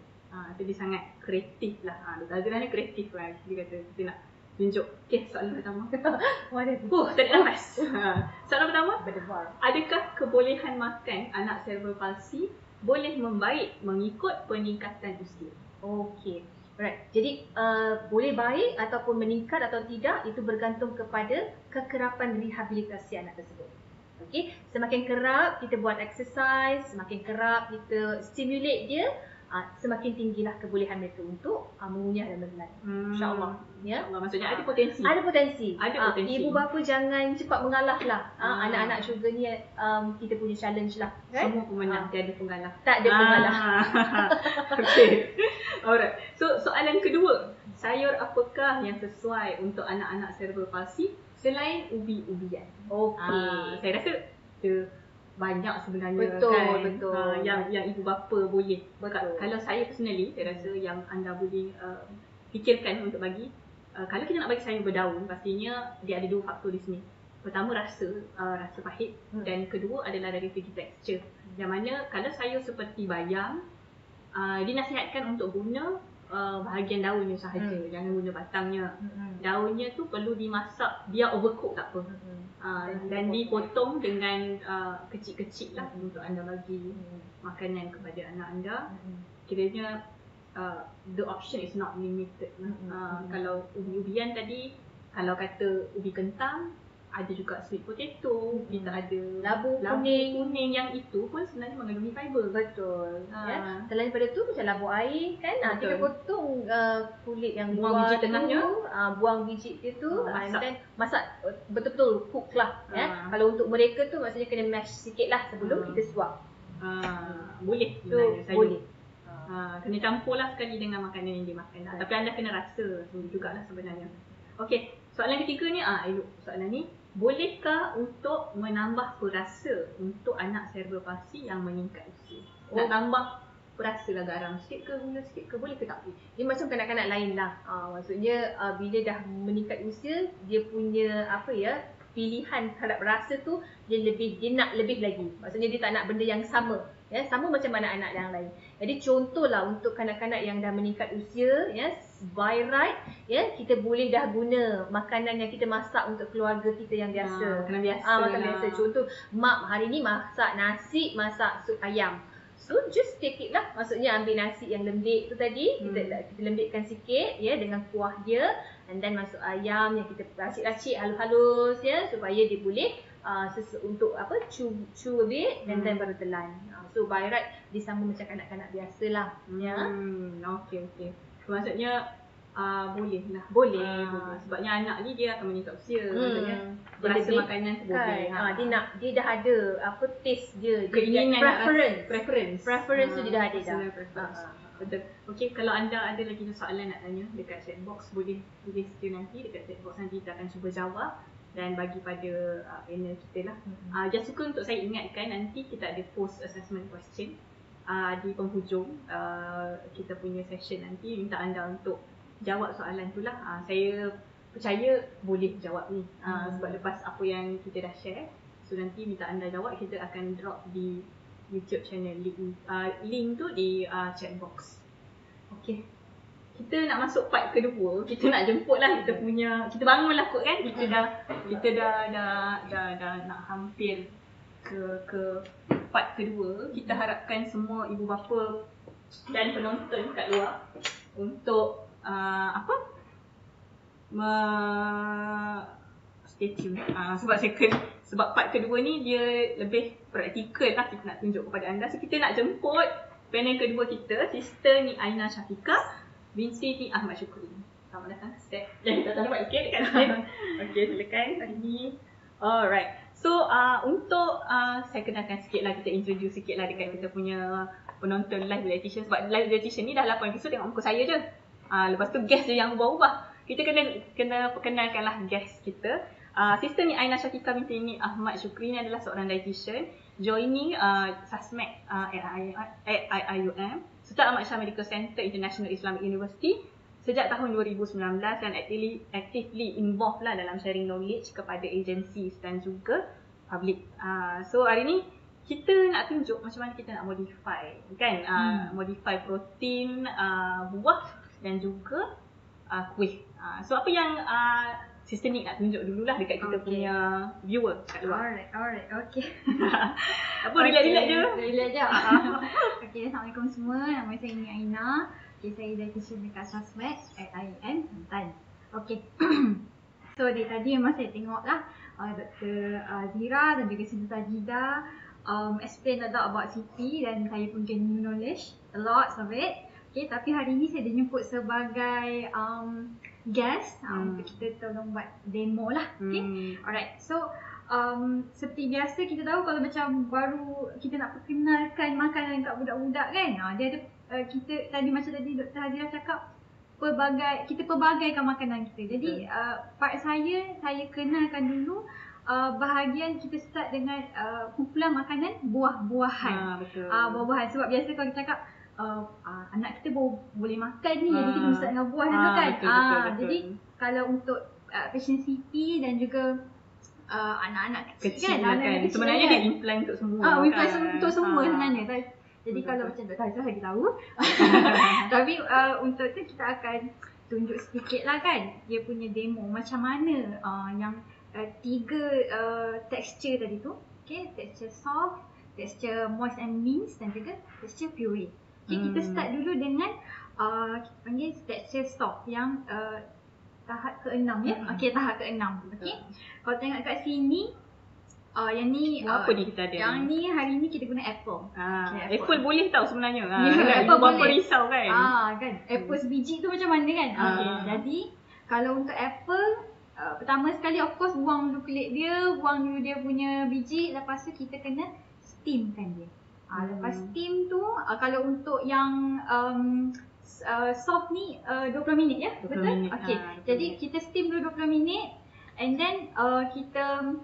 Jadi sangat kreatif lah. Dr. Azira ni kreatif lah. Dia kata kita nak tunjuk. Okay, soalan pertama. Mana tu? Tarik nafas. Soalan pertama, Berdebar. adakah kebolehan makan anak cerebral palsy boleh membaik mengikut peningkatan usia? Okey. Alright. Jadi boleh baik ataupun meningkat atau tidak itu bergantung kepada kekerapan rehabilitasi anak tersebut. Okey, semakin kerap kita buat exercise, semakin kerap kita stimulate dia, semakin tinggilah kebolehan mereka untuk mengunyah dan menelan. InsyaAllah. Ya. InsyaAllah, maksudnya ada potensi. Ada potensi. Ada potensi. Ibu bapa jangan cepat mengalah lah. Anak-anak sugar ni kita punya challenge lah. Right? Semua pemenang, tiada penggalah. Tak ada pengalah. Okay. Alright. So soalan kedua, sayur apakah yang sesuai untuk anak-anak cerebral palsy selain ubi-ubian? Okey. Saya rasa banyak sebenarnya. Betul, kan betul. yang ibu bapa boleh. Betul. Kalau saya personally, saya rasa yang anda boleh fikirkan untuk bagi, kalau kita nak bagi sayur berdaun, pastinya dia ada 2 faktor di sini. Pertama, rasa pahit, dan kedua adalah dari segi tekstur. Yang mana kalau sayur seperti bayam, dinasihatkan untuk guna bahagian daunnya sahaja, jangan guna batangnya. Daunnya tu perlu dimasak, biar overcook tak apa. Dan dipotong dengan kecil-kecil lah untuk anda bagi makanan kepada anak anda. Kiranya the option is not limited. Kalau ubi-ubian tadi, kalau kata ubi kentang, ada juga sweet potato, kita ada labu kuning yang itu pun sebenarnya mengandungi fiber. Betul. Ya. Selain daripada tu macam labu air kan, kita potong kulit yang buang luar biji tengahnya, buang biji dia tu, masak. and then masak betul-betul cook lah. Ya. Kalau untuk mereka tu maksudnya kena mash sikit lah sebelum kita suap. Boleh So, boleh. Kena campur lah sekali dengan makanan yang dia makan lah. Tapi anda kena rasa jugalah sebenarnya. Okey, soalan ketiga ni, elok soalan ni. Bolehkah untuk menambah perasa untuk anak cerebral palsy yang meningkat usia? Nak tambah perasa lah, garam sikit ke, gula sikit ke, boleh ke tak? Dia macam kanak-kanak lain lah. Maksudnya bila dah meningkat usia, dia punya pilihan terhadap rasa tu dia nak lebih lagi. Maksudnya dia tak nak benda yang sama. Ya, sama macam anak-anak yang lain. Jadi contohlah untuk kanak-kanak yang dah meningkat usia, ya, by right, ya, kita boleh dah guna makanan yang kita masak untuk keluarga kita yang biasa. Makanan biasa. Makanan biasa. Contoh, mak hari ni masak nasi, masak sup ayam. So just take it lah. Maksudnya ambil nasi yang lembik tu tadi, kita lembikkan sikit ya dengan kuah dia, and then masuk ayam yang kita racik-racik halus-halus ya, supaya dia boleh untuk chew a bit, and then baru telan. So by right dia sama macam kanak-kanak biasalah. Ya. Okey. Maksudnya boleh lah. Boleh. Sebabnya anak ni dia akan meningkat usia. Maksudnya berasa makanan tu boleh. Dia dah ada taste dia, keinginan, preference tu dia dah ada dah. Betul. Okey, kalau anda ada lagi soalan nak tanya dekat chat box, boleh tulis je nanti dekat chat box, nanti kita akan cuba jawab dan bagi pada panel kita lah. Just suka untuk saya ingatkan, nanti kita ada post assessment question di penghujung kita punya session nanti, minta anda untuk jawab soalan tu lah. Saya percaya boleh jawab ni sebab lepas apa yang kita dah share. So nanti minta anda jawab, kita akan drop di YouTube channel link tu di chat box. Okay, kita nak masuk part kedua. Kita nak jemput lah kita punya, kita bangun lah kot kan. Kita dah nak hampir ke part kedua. Kita harapkan semua ibu bapa dan penonton kat luar untuk stay tune. Sebab part kedua ni dia lebih praktikal lah, kita nak tunjuk kepada anda. So kita nak jemput panel kedua kita, Sister Ni Aina Syafiqah binti Ni Ahmad Syukri. Selamat datang. Step. Kita dapat sikit dekat sini. Okey, silakan. Sini. Alright. So untuk saya kenalkan sikit lah, kita introduce sikit lah dekat kita punya penonton live dietitian. Sebab live dietitian ni dah 8 episod tengok muka saya je. Lepas tu guest je yang ubah-ubah. Kita kena perkenalkan lah guest kita. Sister Ni Aina Syafiqah binti Ni Ahmad Syukri ni adalah seorang dietitian joining SASMEC at IIUM, serta Ahmad Shah Medical Center International Islamic University sejak tahun 2019 dan actively involved lah dalam sharing knowledge kepada agencies dan juga public. So hari ni kita nak tunjuk macam mana kita nak modify kan, modify protein buah dan juga kuih. So apa yang Sister Nick nak tunjuk dululah dekat kita punya viewer kat luar. Alright, okay. Apa relax-relax je. Relax je. Okay, Assalamualaikum semua. Nama saya Nia Aina. Okay, saya dietitian dekat Sosmed at IAM Kelantan. Okay. So dari tadi memang saya tengok lah Dr. Zira dan juga Sister Sajida explain a lot about CP dan saya pun gain new knowledge, a lot of it. Okay, tapi hari ni saya dijemput sebagai guest untuk kita tolong buat demo lah. Okay, alright. So seperti biasa kita tahu kalau macam baru kita nak perkenalkan makanan kat budak-budak kan, dia ada kita tadi macam tadi Dr. Hadira cakap kita pelbagaikan makanan kita. Jadi part saya kenalkan dulu bahagian kita start dengan kumpulan makanan buah-buahan. Betul. Buah-buahan sebab biasa kalau kita cakap anak kita boleh makan ni, jadi kita start dengan buah dulu kan. Betul. Jadi kalau untuk patient CP dan juga anak-anak kecil kan, sebenarnya dia implant untuk semua. Implant untuk semua sebenarnya. Jadi kalau macam Dr. Hazrah lagi tahu. Tapi untuk tu kita akan tunjuk sedikit lah kan dia punya demo macam mana yang 3 texture tadi tu. Okay, texture soft, texture moist and mince dan juga texture puree. Okay, kita start dulu dengan kita panggil texture soft yang tahap ke-6 ya. Okay, tahap ke-6. Okay, kalau tengok kat sini yang ni apa ni kita ada? Yang ni hari ni kita guna apple. Okay, apple boleh tahu sebenarnya. Apple Ibu bapa boleh. risau kan. Kan. Apple sebiji tu macam mana kan? Jadi kalau untuk apple pertama sekali of course buang dulu kulit dia, buang dulu dia punya biji, lepas tu kita kena steamkan dia. Lepas steam tu kalau untuk yang soft ni 20 minit ya? 20 betul? Minit. Okey. Jadi kita steam dulu 20 minit and then kita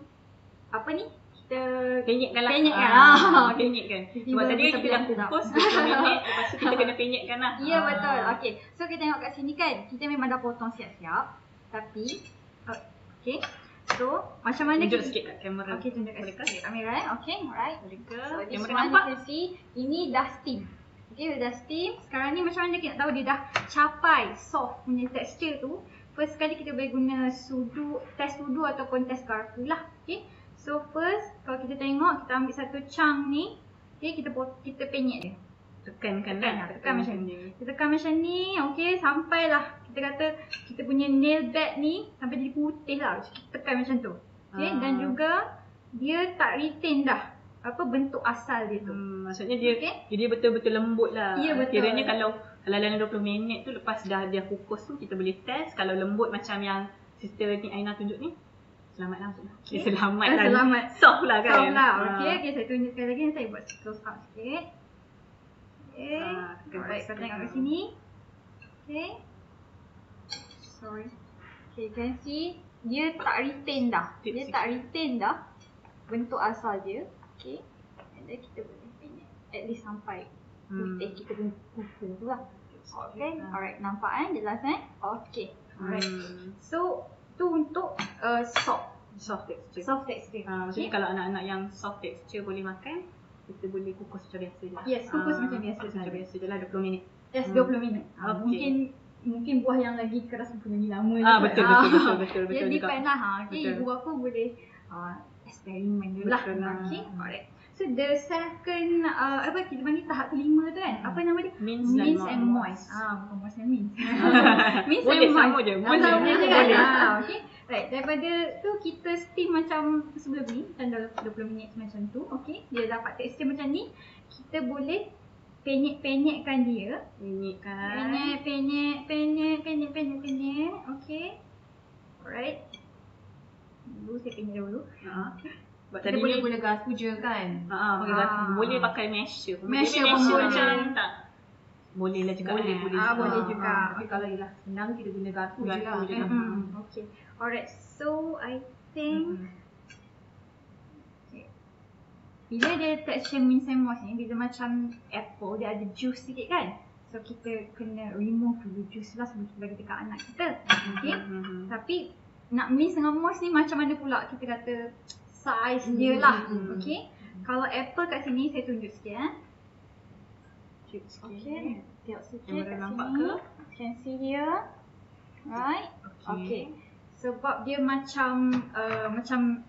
kita penyetkan lah. Penyetkan. Sebab tadi kita dah kukus 20 minit, lepas tu kita kena penyetkan lah. Ya, betul. Okey. So kita tengok kat sini kan, kita memang dah potong siap-siap. Tapi okey. So macam mana tunjuk sikit kat kamera. Okey, tunjuk kat kamera Okey, alright. Boleh ke? So this Kamera one nampak? you can see ini dah steam. Okey, dah steam. Sekarang ni macam mana kita nak tahu dia dah capai soft punya texture tu? First kali kita boleh guna test sudu ataupun test garpu lah. Okey. So first kalau kita tengok, kita ambil satu chunk ni. Okey, kita penyet dia. Tekan macam ni. Kita tekan macam ni. Okey, sampailah kita kata kita punya nail bed ni sampai jadi putih lah. Kita tekan macam tu. Okey, dan juga dia tak retain dah bentuk asal dia tu. Maksudnya dia betul-betul lembut lah. Ya, betul. Kiranya kalau dalam 20 minit tu lepas dah dia kukus tu kita boleh test. Kalau lembut macam yang Sister Nick Aina tunjuk ni, selamat lah maksudnya. Okay. Selamat. Soft lah kan. Soft lah. Okay, saya tunjukkan lagi. Saya buat close up sikit. Okay. Alright, kau tengok kat sini. Okay. Sorry. Okay, you can see dia tak retain dah. Bentuk asal dia. Okay. And then kita boleh penyet. At least sampai putih kita punya kuku tu lah. Okay. Alright, nampak kan? Jelas kan? Okay. Alright. So, tu untuk soft texture. Maksudnya kalau anak-anak yang soft texture boleh makan, kita boleh kukus macam biasa je lah. Yes, kukus macam biasa je lah 20 minit. Yes, 20 minit. Mungkin buah yang lagi keras mungkin lagi lama betul. Dia depend lah. Ibu bapa boleh eksperimen dulu lah. Okay, alright. So the second kita panggil tahap kelima tu kan, apa nama dia? Mince and moist. Bukan moist and mince. Mince boleh and sama moist. je. Boleh kan? Okay. Right, daripada tu kita steam macam sebelum ni, macam dalam 20 minit macam tu. Okay, dia dapat tekstur macam ni. Kita boleh penyet-penyetkan dia. Penyet. Okay. Alright. Dulu saya penyet dulu. Kita boleh guna garpu je kan? Pakai garpu. Boleh pakai masher. Masher pun macam tak. Boleh lah juga. Boleh juga. Tapi kalau ialah senang kita guna garpu je lah. Okay. Alright. So I think bila dia texture mince and moist ni, dia macam apple, dia ada juice sikit kan? So kita kena remove dulu juice lah sebelum kita bagi dekat anak kita. Okay. Tapi nak mince dengan moist ni macam mana pula kita kata size dia lah. Okay. Kalau apple kat sini saya tunjuk sikit Okay, tengok sikit kat nampak sini. ke? Can see dia. Right? Okay. Sebab dia macam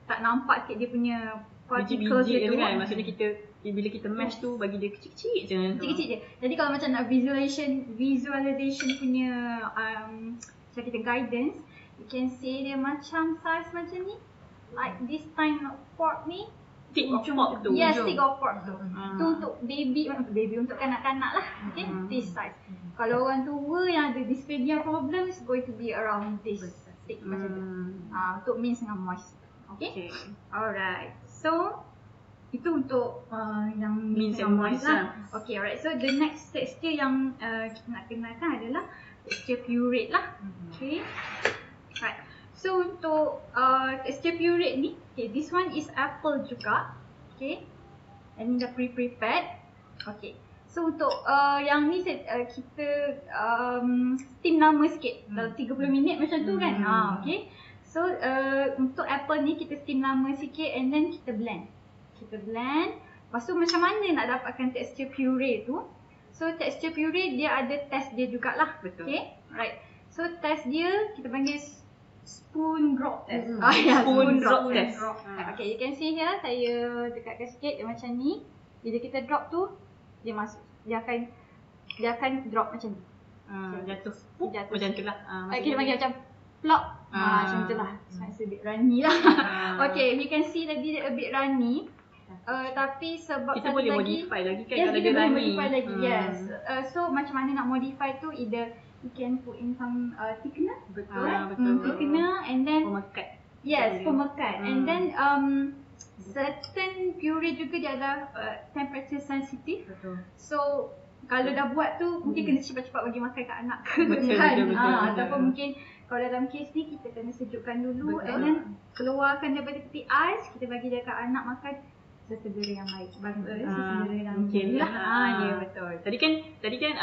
tak nampak sikit dia punya particles biji-biji tu. tu kan. Maksudnya kita bila kita mash tu bagi dia kecil-kecil je. Kecil-kecil je. Jadi kalau macam nak visualization punya macam kita guidance, you can see dia macam size macam ni. Like this kind of fork ni. Stick of pork tu. Yes, stick of pork tu. Tu untuk baby untuk kanak-kanak lah. Okay, this size. Kalau orang tua yang ada dysphagia problem is going to be around this stick macam tu. Untuk mince dengan moist. Okay. Alright. So itu untuk yang mince and dengan moist moist lah. Okay, alright. So the next texture yang kita nak kenalkan adalah texture pureed lah. Okay. Right. So untuk texture pureed ni, okay, this one is apple juga. Okay. And dah pre-prepared. Okay. So untuk yang ni kita steam lama sikit. Dalam 30 minit macam tu kan. Okay. So untuk apple ni kita steam lama sikit and then kita blend. Lepas tu macam mana nak dapatkan texture puree tu? So texture puree dia ada test dia jugalah. Betul. Okay. Right. So test dia kita panggil spoon drop test. Spoon drop test. Okay, you can see here, saya dekatkan sikit dia macam ni. Bila kita drop tu, dia masuk. Dia akan drop macam ni. Jatuh. Jatuh. Macam tu lah. Kita panggil macam plop. Macam tu lah. It's a bit runny lah. Okay, you can see tadi dia a bit runny. Tapi sebab kita boleh modify lagi kan. Yes, kalau kita dia boleh runny. modify lagi. Yes. So macam mana nak modify tu, either you can put in some thickener. Betul. Thickener and then Pemakat. yes, pemakat. And then certain puree juga dia ada temperature sensitive. Betul. So kalau dah buat tu mungkin kena cepat-cepat bagi makan kat anak ke Betul, kan. betul. Ataupun mungkin kalau dalam kes ni kita kena sejukkan dulu. Betul. And then keluarkan daripada tepi ais, kita bagi dia kat anak makan sesegera yang baik. Sesegera yang mungkin lah. lah. Ya, betul. Tadi kan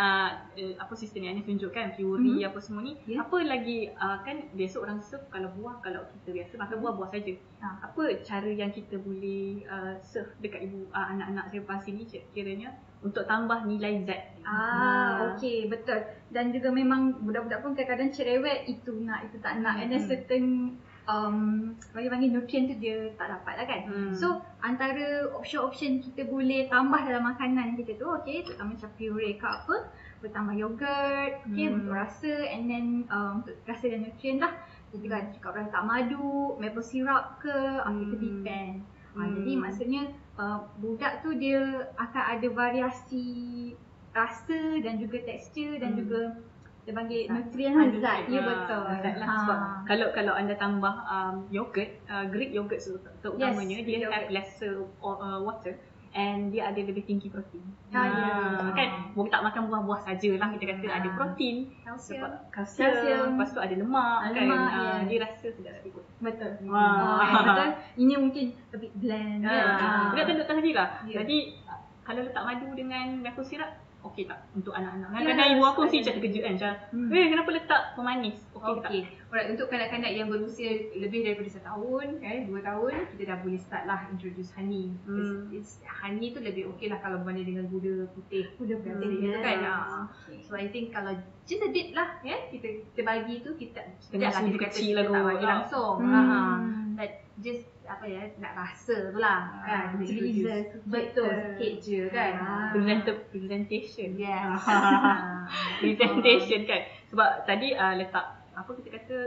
apa sistem yang Anies tunjukkan, puree apa semua ni. Yeah. Apa lagi kan biasa orang serve kalau buah, kalau kita biasa makan buah saja. Apa cara yang kita boleh serve dekat ibu anak-anak selepas ini kiranya untuk tambah nilai zat. Okey, betul. Dan juga memang budak-budak pun kadang-kadang cerewet, itu nak, itu tak nak. And then certain panggil nutrient tu dia tak dapat lah kan. So antara option-option kita boleh tambah dalam makanan kita tu, okay, terutama macam puree ke apa, bertambah yogurt, okay, untuk rasa, and then untuk rasa dan nutrient lah. Jadi juga ada cakap orang letak madu, maple syrup ke, itu depend. Jadi maksudnya budak tu dia akan ada variasi rasa dan juga tekstur dan juga dia panggil nutrient zat. Ya, betul. Sebab kalau anda tambah yogurt, Greek yogurt terutamanya, dia have lesser water and dia ada lebih tinggi protein. Kan boleh tak makan buah-buah sajalah, kita kata ada protein, sebab kalsium, lepas tu ada lemak kan. Dia rasa sedap lebih kot. Betul. Betul. Ini mungkin a bit bland kan. Dia tadi tadilah. Jadi kalau letak madu dengan maple syrup, okey tak untuk anak-anak? Kadang-kadang ibu aku mesti terkejut kan, macam kenapa letak pemanis? Okey tak? Alright, untuk kanak-kanak yang berusia lebih daripada 1 tahun, 2 tahun, kita dah boleh start lah introduce honey. Honey tu lebih okey lah kalau berbanding dengan gula putih. Gitu kan. So I think kalau just a bit lah, kita bagi tu, kita Dengan kita sudu kecil lah tak bagi tu. langsung. But just nak rasa tu lah kan. Betul, sikit je kan. Presentation. Yes. Presentation kan. Sebab tadi letak apa kita kata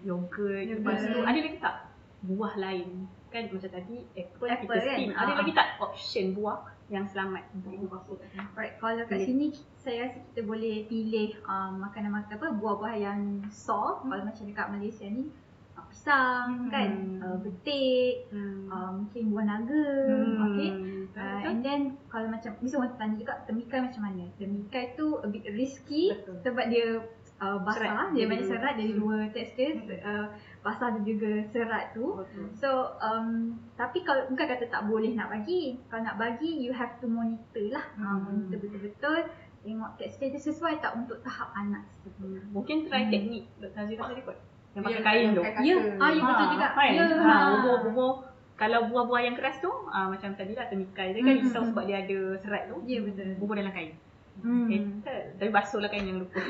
yogurt, lepas tu ada lagi tak buah lain kan, macam tadi apple kita steam kan? Ada lagi tak option buah yang selamat untuk ibu bapa? Alright, kalau kat sini saya rasa kita boleh pilih makanan-makanan apa, buah-buah yang soft. Kalau macam dekat Malaysia ni pisang kan, betik, mungkin buah naga, okay. And then kalau macam mesti orang tanya juga temikai macam mana. Temikai tu a bit risky. Sebab dia basah, dia banyak serat, dari dua tekstur, basah dan juga serat tu. So tapi kalau bukan kata tak boleh nak bagi, kalau nak bagi you have to monitor lah. Monitor betul-betul, tengok tekstur dia sesuai tak untuk tahap anak tersebut. Mungkin try teknik Dr. Nazira tadi kot, yang pakai kain tu. Ya, betul juga. Bubur kalau buah-buah yang keras tu macam tadi lah temikai dia kan risau sebab dia ada serat tu. Ya, betul. Bubur dalam kain. Okay. Tapi basuh lah kan, yang lupa.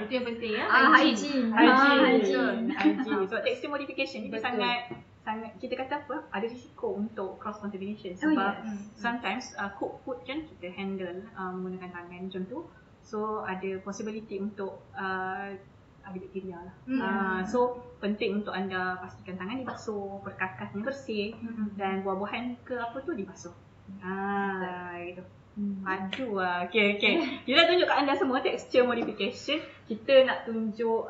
Itu yang penting ya. Hygiene. Hygiene. So texture modification ni dia Betul. sangat kita kata apa? Ada risiko untuk cross contamination sebab sometimes cook food kan kita handle menggunakan tangan macam tu. So ada possibility untuk ada bakteria lah. So penting untuk anda pastikan tangan dibasuh, perkakasnya bersih dan buah-buahan ke apa tu dibasuh. Gitu. Aduh lah. Okay. Kita dah tunjuk kat anda semua texture modification. Kita nak tunjuk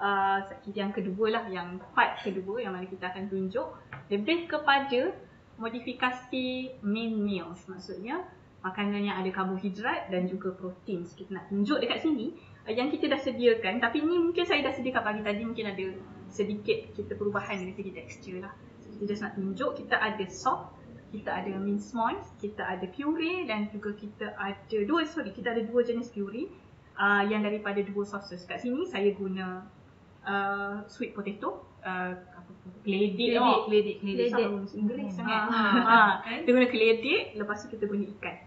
yang kedua lah, yang part kedua yang mana kita akan tunjuk lebih kepada modifikasi main meals. Maksudnya makanan yang ada karbohidrat dan juga protein. So, kita nak tunjuk dekat sini yang kita dah sediakan. Tapi ni mungkin saya dah sediakan pagi tadi, mungkin ada sedikit kita perubahan dari segi texture lah. So, kita just nak tunjuk kita ada soft, kita ada minced moist, kita ada puree dan juga kita ada dua jenis puree yang daripada dua sauces. Kat sini saya guna sweet potato, keledek. Inggeris sangat. Kita guna keledek, lepas tu kita guna ikan.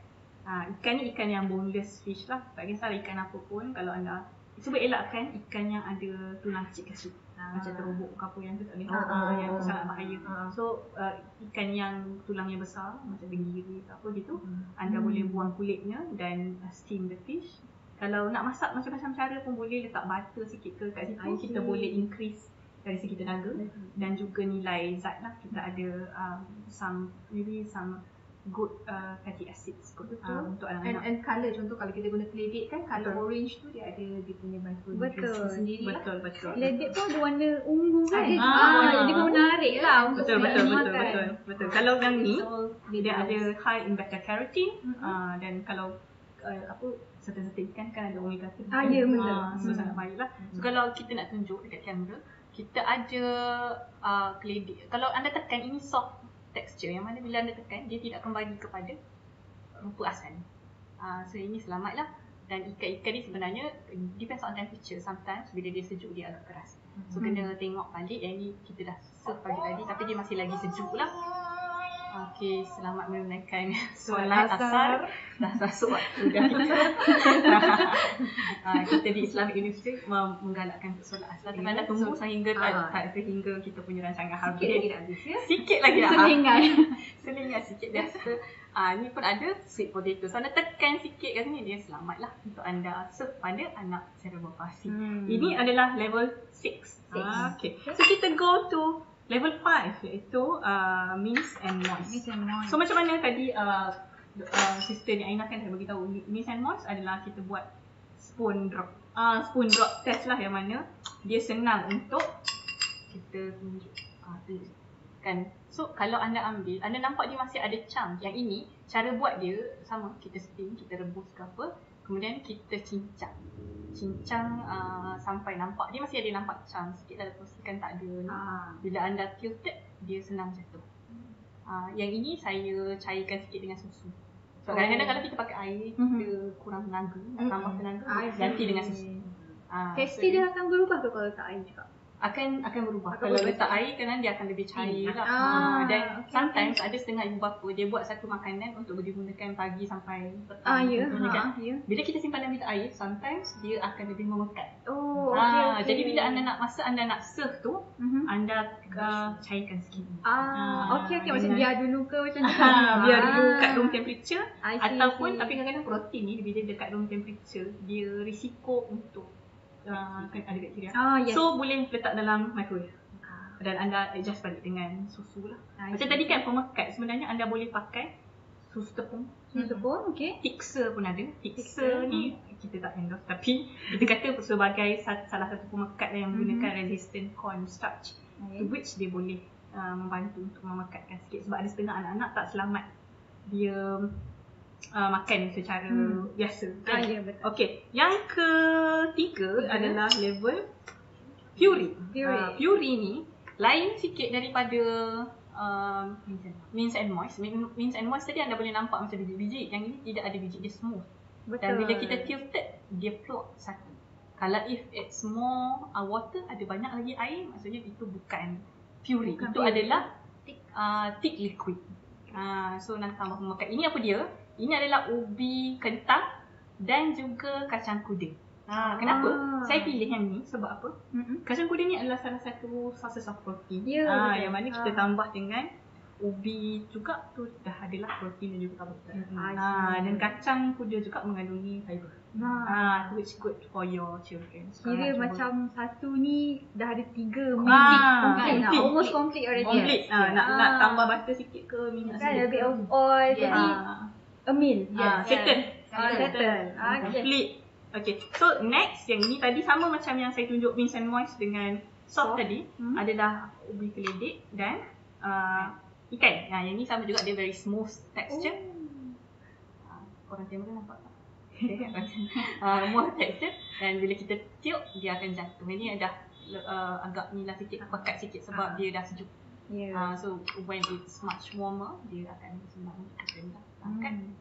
Ikan ni ikan yang boneless fish lah. Tak kisah ikan apa pun, kalau anda cuba elakkan ikan yang ada tulang kecil-kecil. Macam terobok ke apa yang tu tak boleh. Yang tu sangat bahaya. So ikan yang tulangnya besar macam tenggiri ke apa gitu, anda boleh buang kulitnya dan steam the fish. Kalau nak masak macam-macam cara pun boleh, letak butter sikit ke kat situ. Kita boleh increase dari segi tenaga dan juga nilai zat lah. Kita ada some good fatty acids untuk anak-anak. And colour, contoh kalau kita guna keledek kan, colour orange tu dia ada dia punya micronutrients sendiri lah. Betul. Keledek pun ada warna ungu kan. Jadi menarik lah untuk Betul. Kalau yang ni dia ada high in beta carotene dan kalau certain ikan kan ada omega 3. Ya betul. So sangat baiklah. So kalau kita nak tunjuk dekat kamera, kita ada keledek. Kalau anda tekan, ini soft texture yang mana bila anda tekan dia tidak kembali kepada rupa asal. So ini selamatlah. Dan ikan-ikan ni sebenarnya depends on temperature. Sometimes bila dia sejuk dia agak keras. So kena tengok balik. Yang ni kita dah serve pagi tadi tapi dia masih lagi sejuk lah. Okay, selamat menunaikan solat asar. Dah masuk waktu dah kita di Islamic University menggalakkan untuk solat asar. Tapi anda tunggu sehingga sehingga kita punya rancangan habis. Sikit lagi dah habis ya. Sikit lagi dah Selingan. Selingan sikit dah. Ni pun ada sweet potato. So anda tekan sikit kat sini, dia selamat lah untuk anda serve pada anak cerebral palsy. Ini adalah level 6. Okay. So kita go to level 5 iaitu mince and moist. So macam mana tadi sister ni Aina kan dah beritahu, mince and moist adalah kita buat spoon drop test lah, yang mana dia senang untuk kita tunjuk kan. So kalau anda ambil, anda nampak dia masih ada chunk. Yang ini cara buat dia sama, kita steam, kita rebus ke apa, kemudian kita cincang sampai nampak dia masih ada nampak chunk sikit lah, pastikan tak ada. Bila anda tilted dia senang jatuh. Yang ini saya cairkan sikit dengan susu. So kadang-kadang kalau kita pakai air kita kurang tenaga, nak tambah tenaga, ganti dengan susu. Tekstur dia akan berubah ke kalau tak air juga? Akan berubah. Kalau letak air kan dia akan lebih cair lah. Dan sometimes ada setengah ibu bapa dia buat satu makanan untuk digunakan pagi sampai petang. Bila kita simpan dalam bilik air, sometimes dia akan lebih memekat. Jadi bila anda nak masak, anda nak serve tu, anda cairkan sikit. Macam biar dulu ke macam tu. Biar dulu kat room temperature. Ataupun tapi kadang-kadang protein ni bila dekat room temperature, dia risiko untuk kan ada bakteria. So boleh letak dalam microwave. Dan anda adjust balik dengan susu lah. Macam tadi kan pemekat, sebenarnya anda boleh pakai susu tepung. Okay. Tixa pun ada. Tixa ni kita tak endorse, tapi kita kata sebagai salah satu pemekat yang menggunakan resistant corn starch, to which dia boleh membantu untuk memekatkan sikit. Sebab ada setengah anak-anak tak selamat dia makan secara biasa kan? Ya betul. Okay, yang ketiga adalah level puree. Puree ni lain sikit daripada mince and moist. Mince and moist tadi anda boleh nampak macam biji-biji. Yang ini tidak ada biji, dia smooth. Dan bila kita tilted, dia float satu. Kalau if it's more water, ada banyak lagi air, maksudnya itu bukan puree. Itu adalah thick liquid. So nak tambah pemekat. Ini apa dia? Ini adalah ubi kentang dan juga kacang kuda. Kenapa? Saya pilih yang ni sebab apa? Kacang kuda ni adalah salah satu sources of protein. Yang mana kita tambah dengan ubi juga tu dah adalah protein dan juga karbohidrat. Dan kacang kuda juga mengandungi fiber. Which good for your children. Kira macam satu ni dah ada 3 complete. complete. Almost complete already. Complete. Nak tambah butter sikit ke minyak Kan a sikit bit ke. of oil jadi a meal. Settle. Settle. Complete. Okay. So next yang ni tadi sama macam yang saya tunjuk mince and moist dengan soft tadi adalah ubi keledek dan ikan. Yang ni sama juga, dia very smooth texture. Korang kamera nampak tak? Smooth texture dan bila kita tiup dia akan jatuh. Ini dah agak ni lah sikit, pekat sikit sebab dia dah sejuk. So when it's much warmer dia akan senang untuk kita rendam.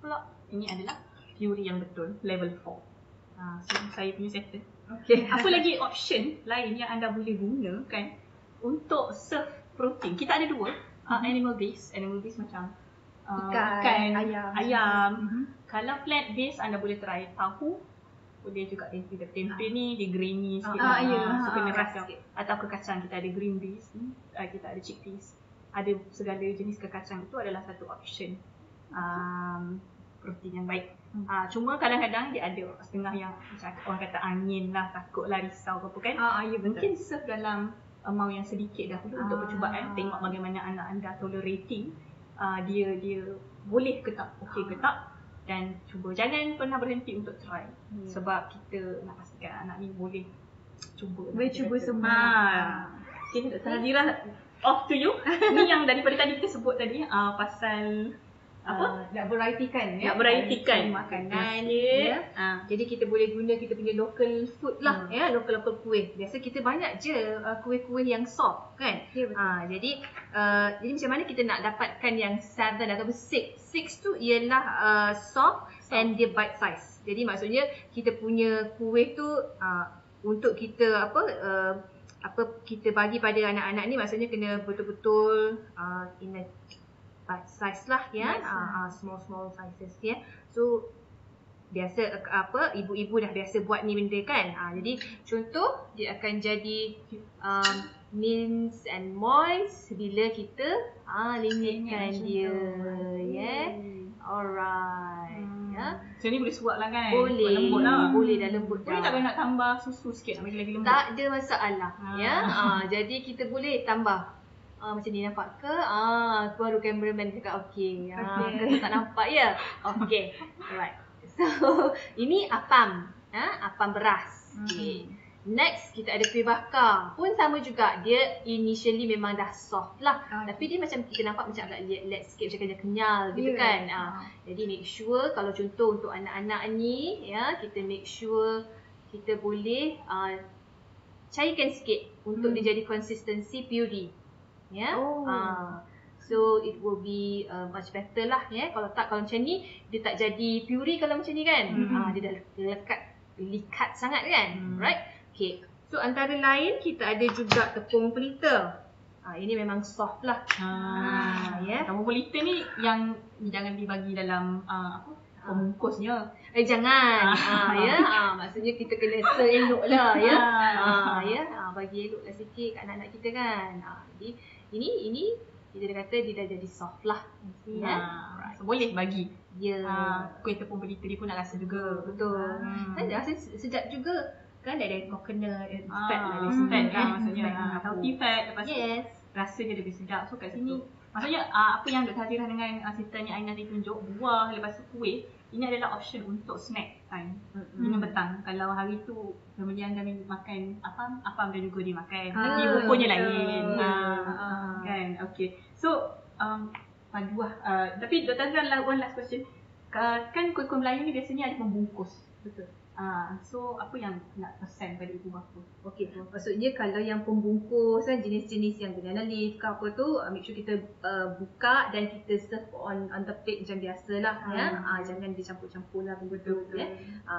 Pula ini adalah puree yang betul level 4. So saya punya settle. Apa lagi option lain yang anda boleh gunakan untuk serve protein? Kita ada 2 animal base macam ikan, ayam. Kalau plant base anda boleh try tahu, boleh juga tempe ni dia grainy sikit. So kena rasa atau ke kacang, kita ada green beans, kita ada chickpeas. Ada segala jenis kekacang itu adalah satu option protein yang baik. Cuma kadang-kadang dia ada setengah yang macam orang kata angin lah, takut lah, risau ke apa kan. Mungkin serve dalam amount yang sedikit dahulu untuk percubaan, tengok bagaimana anak anda tolerating, dia boleh ke tak, okey ke tak, dan cuba. Jangan pernah berhenti untuk try sebab kita nak pastikan anak ni boleh cuba. Boleh cuba semua. Okay, Dr. Hazira, off to you. Ni yang daripada tadi kita sebut tadi pasal apa? Nak varietykan Nak varietykan makanan dia. Jadi kita boleh guna kita punya local food lah, local kuih. Biasa kita banyak je kuih-kuih yang soft kan. Jadi macam mana kita nak dapatkan yang 7 atau 6. 6 tu ialah soft and dia bite size. Jadi maksudnya kita punya kuih tu untuk kita kita bagi pada anak-anak ni, maksudnya kena betul-betul in a bite size lah small sizes So biasa ibu-ibu dah biasa buat ni benda kan. Jadi contoh dia akan jadi mince and moist bila kita linyitkan dia. Alright. So ni boleh suap lah kan? Boleh. Lembut lah. Boleh dah lembut dah. Boleh tak nak tambah susu sikit, nak bagi lagi lembut? Tak ada masalah. Jadi kita boleh tambah. Macam ni nampak ke? Baru cameraman cakap okey. Kita tak nampak ya? Okey. Alright. So, ini apam. Apam beras. Okay. Next, kita ada kuih bakar. Pun sama juga. Dia initially memang dah soft lah. Tapi dia macam kita nampak macam agak let sikit, macam kenyal gitu kan. Jadi make sure kalau contoh untuk anak-anak ni, kita make sure kita boleh cairkan sikit untuk dia jadi consistency puree. So it will be much better lah kalau kalau macam ni dia tak jadi puree kalau macam ni kan. Dia dah likat sangat kan. Right? Okay. So antara lain kita ada juga tepung pelita. Ini memang soft lah. Tepung pelita ni yang jangan dibagi dalam pembungkusnya. Jangan. Maksudnya kita kena elok lah bagi elok lah sikit kat anak-anak kita kan. Jadi ini kita dah kata dia dah jadi soft lah. So boleh bagi. Kuih tepung pelita dia pun nak rasa juga. Betul. Dan rasa sedap juga. Kan ada coconut fat lah. Fat lah maksudnya. Healthy fat. Lepas tu rasanya lebih sedap. So kat sini maksudnya apa yang Dr. Hazira dengan Asisten ni Aina tunjuk, buah lepas tu kuih, ini adalah option untuk snack time. Minum petang. Kalau hari tu kemudian anda makan apam dan juga dia makan. Tapi rukunnya lain. Kan? Okay. So paduah. Tapi Dr. Hazira, one last question. Kan kuih-kuih Melayu ni biasanya ada membungkus. Betul. So apa yang nak pesan pada ibu bapa? Okey, maksudnya kalau yang pembungkus kan jenis-jenis yang banana leaf ke apa tu, make sure kita buka dan kita serve on the plate macam biasalah jangan dicampur-campur lah benda tu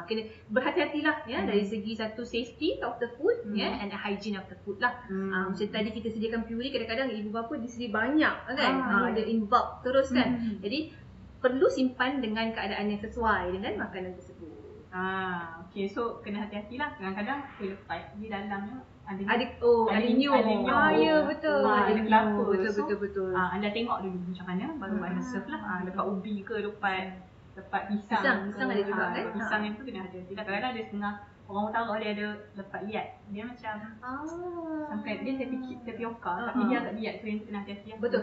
kena berhati-hatilah dari segi satu safety of the food and hygiene of the food lah. Macam tadi kita sediakan puree, kadang-kadang ibu bapa dia sedia banyak kan. Dia in bulk terus kan. Jadi perlu simpan dengan keadaan yang sesuai dengan makanan tersebut. Okay, so kena hati-hatilah. Kadang-kadang kuih lepat di dalamnya ada ada nyur. Ya, betul. Ada kelapa. Betul. Anda tengok dulu macam mana baru anda serve lah. Lepas ubi ke lepat pisang ada juga kan. Pisang itu kena hati-hati. Kadang-kadang ada setengah orang utara dia ada lepat liat. Dia macam sampai dia tapioka tapi dia agak liat, so yang tu kena hati-hati. Betul.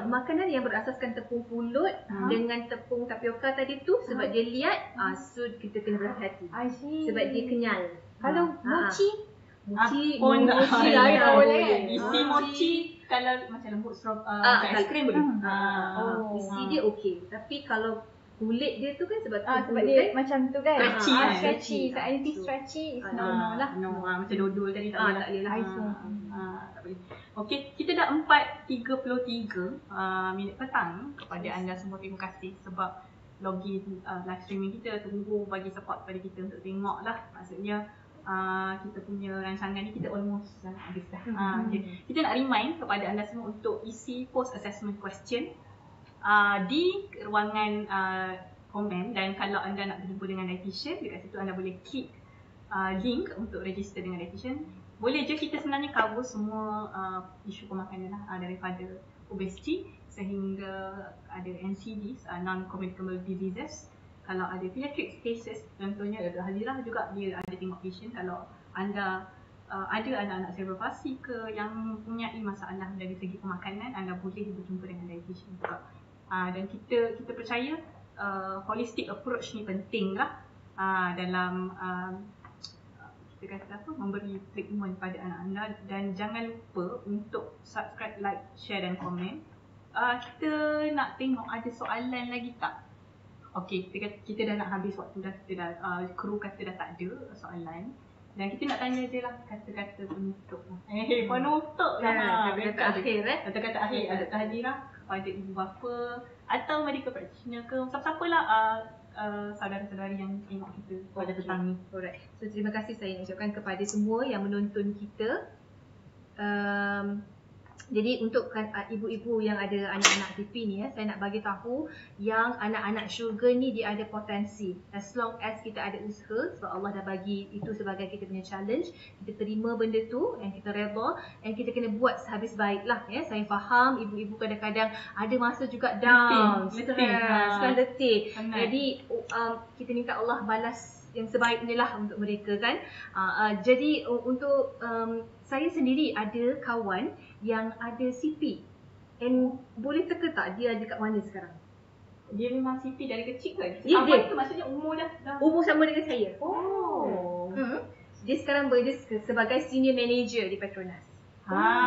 Makanan yang berasaskan tepung pulut dengan tepung tapioka tadi tu sebab dia liat, so kita kena berhati-hati. I see. Sebab dia kenyal. Kalau mochi isi mochi kalau macam lembut macam aiskrim boleh. Isi dia okey. Tapi kalau kulit dia tu kan sebab sebab dia macam tu kan. Stretchy. So anything stretchy is no lah. Macam dodol tadi tak boleh lah. Tak boleh. Okey, kita dah 4:33 minit petang. Kepada anda semua terima kasih sebab login live streaming kita, tunggu bagi support pada kita untuk tengok lah. Maksudnya kita punya rancangan ni kita almost dah habis dah. Kita nak remind kepada anda semua untuk isi post assessment question di ruangan komen, dan kalau anda nak berjumpa dengan dietitian, dekat situ anda boleh klik link untuk register dengan dietitian. Boleh je, kita sebenarnya cover semua isu pemakanan lah, daripada obesity sehingga ada NCDs, non-communicable diseases. Kalau ada pediatric cases, contohnya Dr. Hazirah juga dia ada tengok patient. Kalau anda ada anak-anak cerebral palsy ke yang mempunyai masalah dari segi pemakanan, anda boleh berjumpa dengan dietitian juga. Dan kita percaya holistic approach ni penting lah dalam kita kata apa, memberi treatment pada anak anda. Dan jangan lupa untuk subscribe, like, share dan komen. Kita nak tengok ada soalan lagi tak? Okey, kita dah nak habis waktu dah. Kru kata dah tak ada soalan. Dan kita nak tanya je lah kata-kata penutup. Penutup lah. Kata-kata akhir Kata-kata akhir Dr. Hazirah kepada ibu bapa atau medical practitioner ke siapa-siapa lah saudara-saudari yang tengok kita pada petang ni. Alright. So terima kasih saya nak ucapkan kepada semua yang menonton kita. Jadi untuk ibu-ibu yang ada anak-anak CP ni, saya nak bagi tahu yang anak-anak sugar ni dia ada potensi. As long as kita ada usaha, sebab Allah dah bagi itu sebagai kita punya challenge, kita terima benda tu dan kita reda, dan kita kena buat sehabis baik lah. Saya faham ibu-ibu kadang-kadang ada masa juga down, stress, letih. Jadi kita minta Allah balas yang sebaiknya lah untuk mereka kan. Jadi untuk saya sendiri ada kawan yang ada CP, and boleh teka tak dia ada kat mana sekarang? Dia memang CP dari kecil ke? Dia tu maksudnya umur dah umur sama dengan saya. Dia sekarang bekerja sebagai senior manager di Petronas.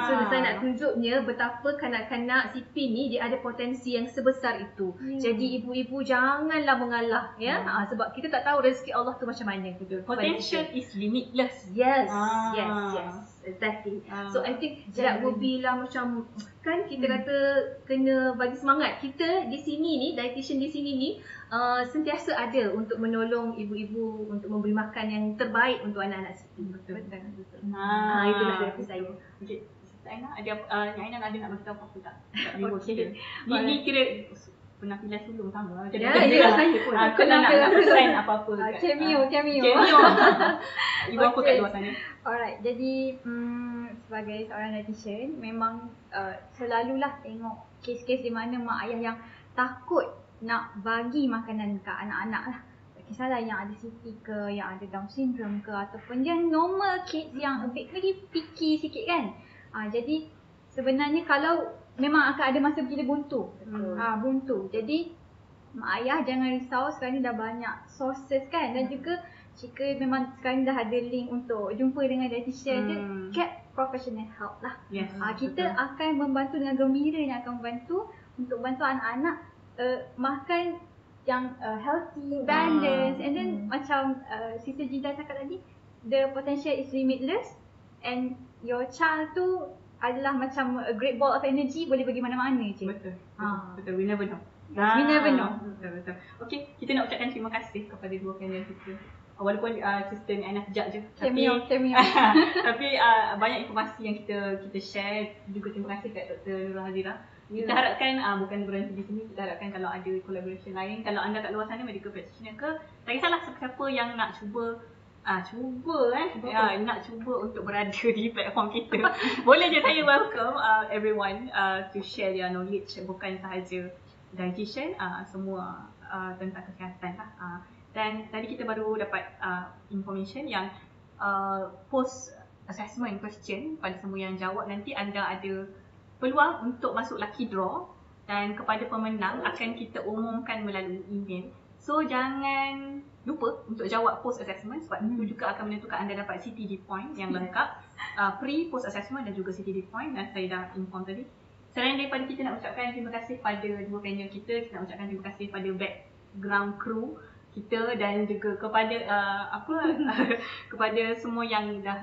So saya nak tunjuknya betapa kanak-kanak CP ni dia ada potensi yang sebesar itu. Jadi ibu-ibu janganlah mengalah sebab kita tak tahu rezeki Allah tu macam mana. Potential is limitless. Yes. Exactly. So I think that will be lah macam kan kita kata kena bagi semangat. Kita di sini ni, dietitian di sini ni sentiasa ada untuk menolong ibu-ibu untuk memberi makan yang terbaik untuk anak-anak CP. Betul. Itulah dari saya. Okey. Aina ada Aina ada nak beritahu apa tak? Okey. Ni kira penampilan sulung sama macam saya pun. Aku nak present apa-apa. Cameo. Ibu apa kat luar sana? Alright, jadi sebagai seorang dietitian memang selalulah tengok kes-kes di mana mak ayah yang takut nak bagi makanan ke anak-anak lah. Tak kisahlah yang ada CP ke, yang ada Down syndrome ke, ataupun yang normal kids yang a bit lagi picky sikit kan. Jadi sebenarnya kalau memang akan ada masa bila buntu. Buntu. Jadi mak ayah jangan risau, sekarang ni dah banyak sources kan, dan juga jika memang sekarang dah ada link untuk jumpa dengan dietitian, get professional help lah. Kita akan membantu dengan gembiranya, akan membantu untuk bantu anak-anak makan yang healthy, balance, and then macam Sister Jida cakap tadi, the potential is limitless, and your child tu adalah macam a great ball of energy, boleh pergi mana-mana je. Betul. We never know. We never know. Betul. Okey, kita nak ucapkan terima kasih kepada dua panel kita. Walaupun sister ni Aina sekejap je, cameo. Tapi banyak informasi yang kita share. Juga terima kasih kat Dr. Nurul Hazirah. Kita harapkan bukan berhenti di sini, kita harapkan kalau ada collaboration lain, kalau anda kat luar sana medical practitioner ke, tak kisahlah siapa yang nak cuba nak cuba untuk berada di platform kita. Boleh je, saya welcome everyone to share their knowledge, bukan sahaja dietitian, semua tentang kesihatan lah. Dan tadi kita baru dapat information yang post assessment question pada semua yang jawab, nanti anda ada peluang untuk masuk lucky draw dan kepada pemenang akan kita umumkan melalui email. So jangan lupa untuk jawab post assessment sebab itu juga akan menentukan anda dapat CTD point yang lengkap, pre, post assessment dan juga CTD point, dan saya dah inform tadi. Selain daripada kita nak ucapkan terima kasih pada dua panel kita nak ucapkan terima kasih pada background crew kita dan juga kepada kepada semua yang dah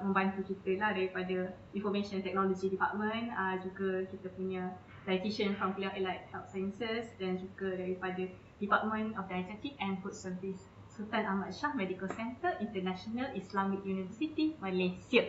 membantu kita lah, daripada Information Technology Department, juga kita punya dietitian from Kuliah Allied Health Sciences, dan juga daripada Department of Dietetic and Food Service Sultan Ahmad Shah Medical Center International Islamic University Malaysia.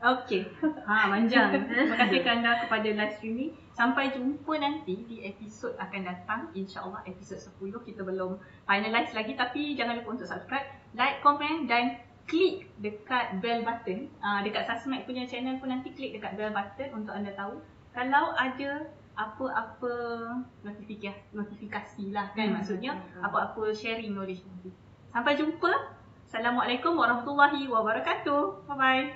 Okey. Manjang. Terima kasih kerana kepada live streaming. Sampai jumpa nanti di episod akan datang. InsyaAllah episod 10. Kita belum finalize lagi, tapi jangan lupa untuk subscribe, like, komen dan klik dekat bell button. Dekat Susmed punya channel pun nanti klik dekat bell button untuk anda tahu kalau ada apa-apa notifikasi lah kan, maksudnya apa-apa sharing knowledge nanti. Sampai jumpa. Assalamualaikum warahmatullahi wabarakatuh. Bye bye.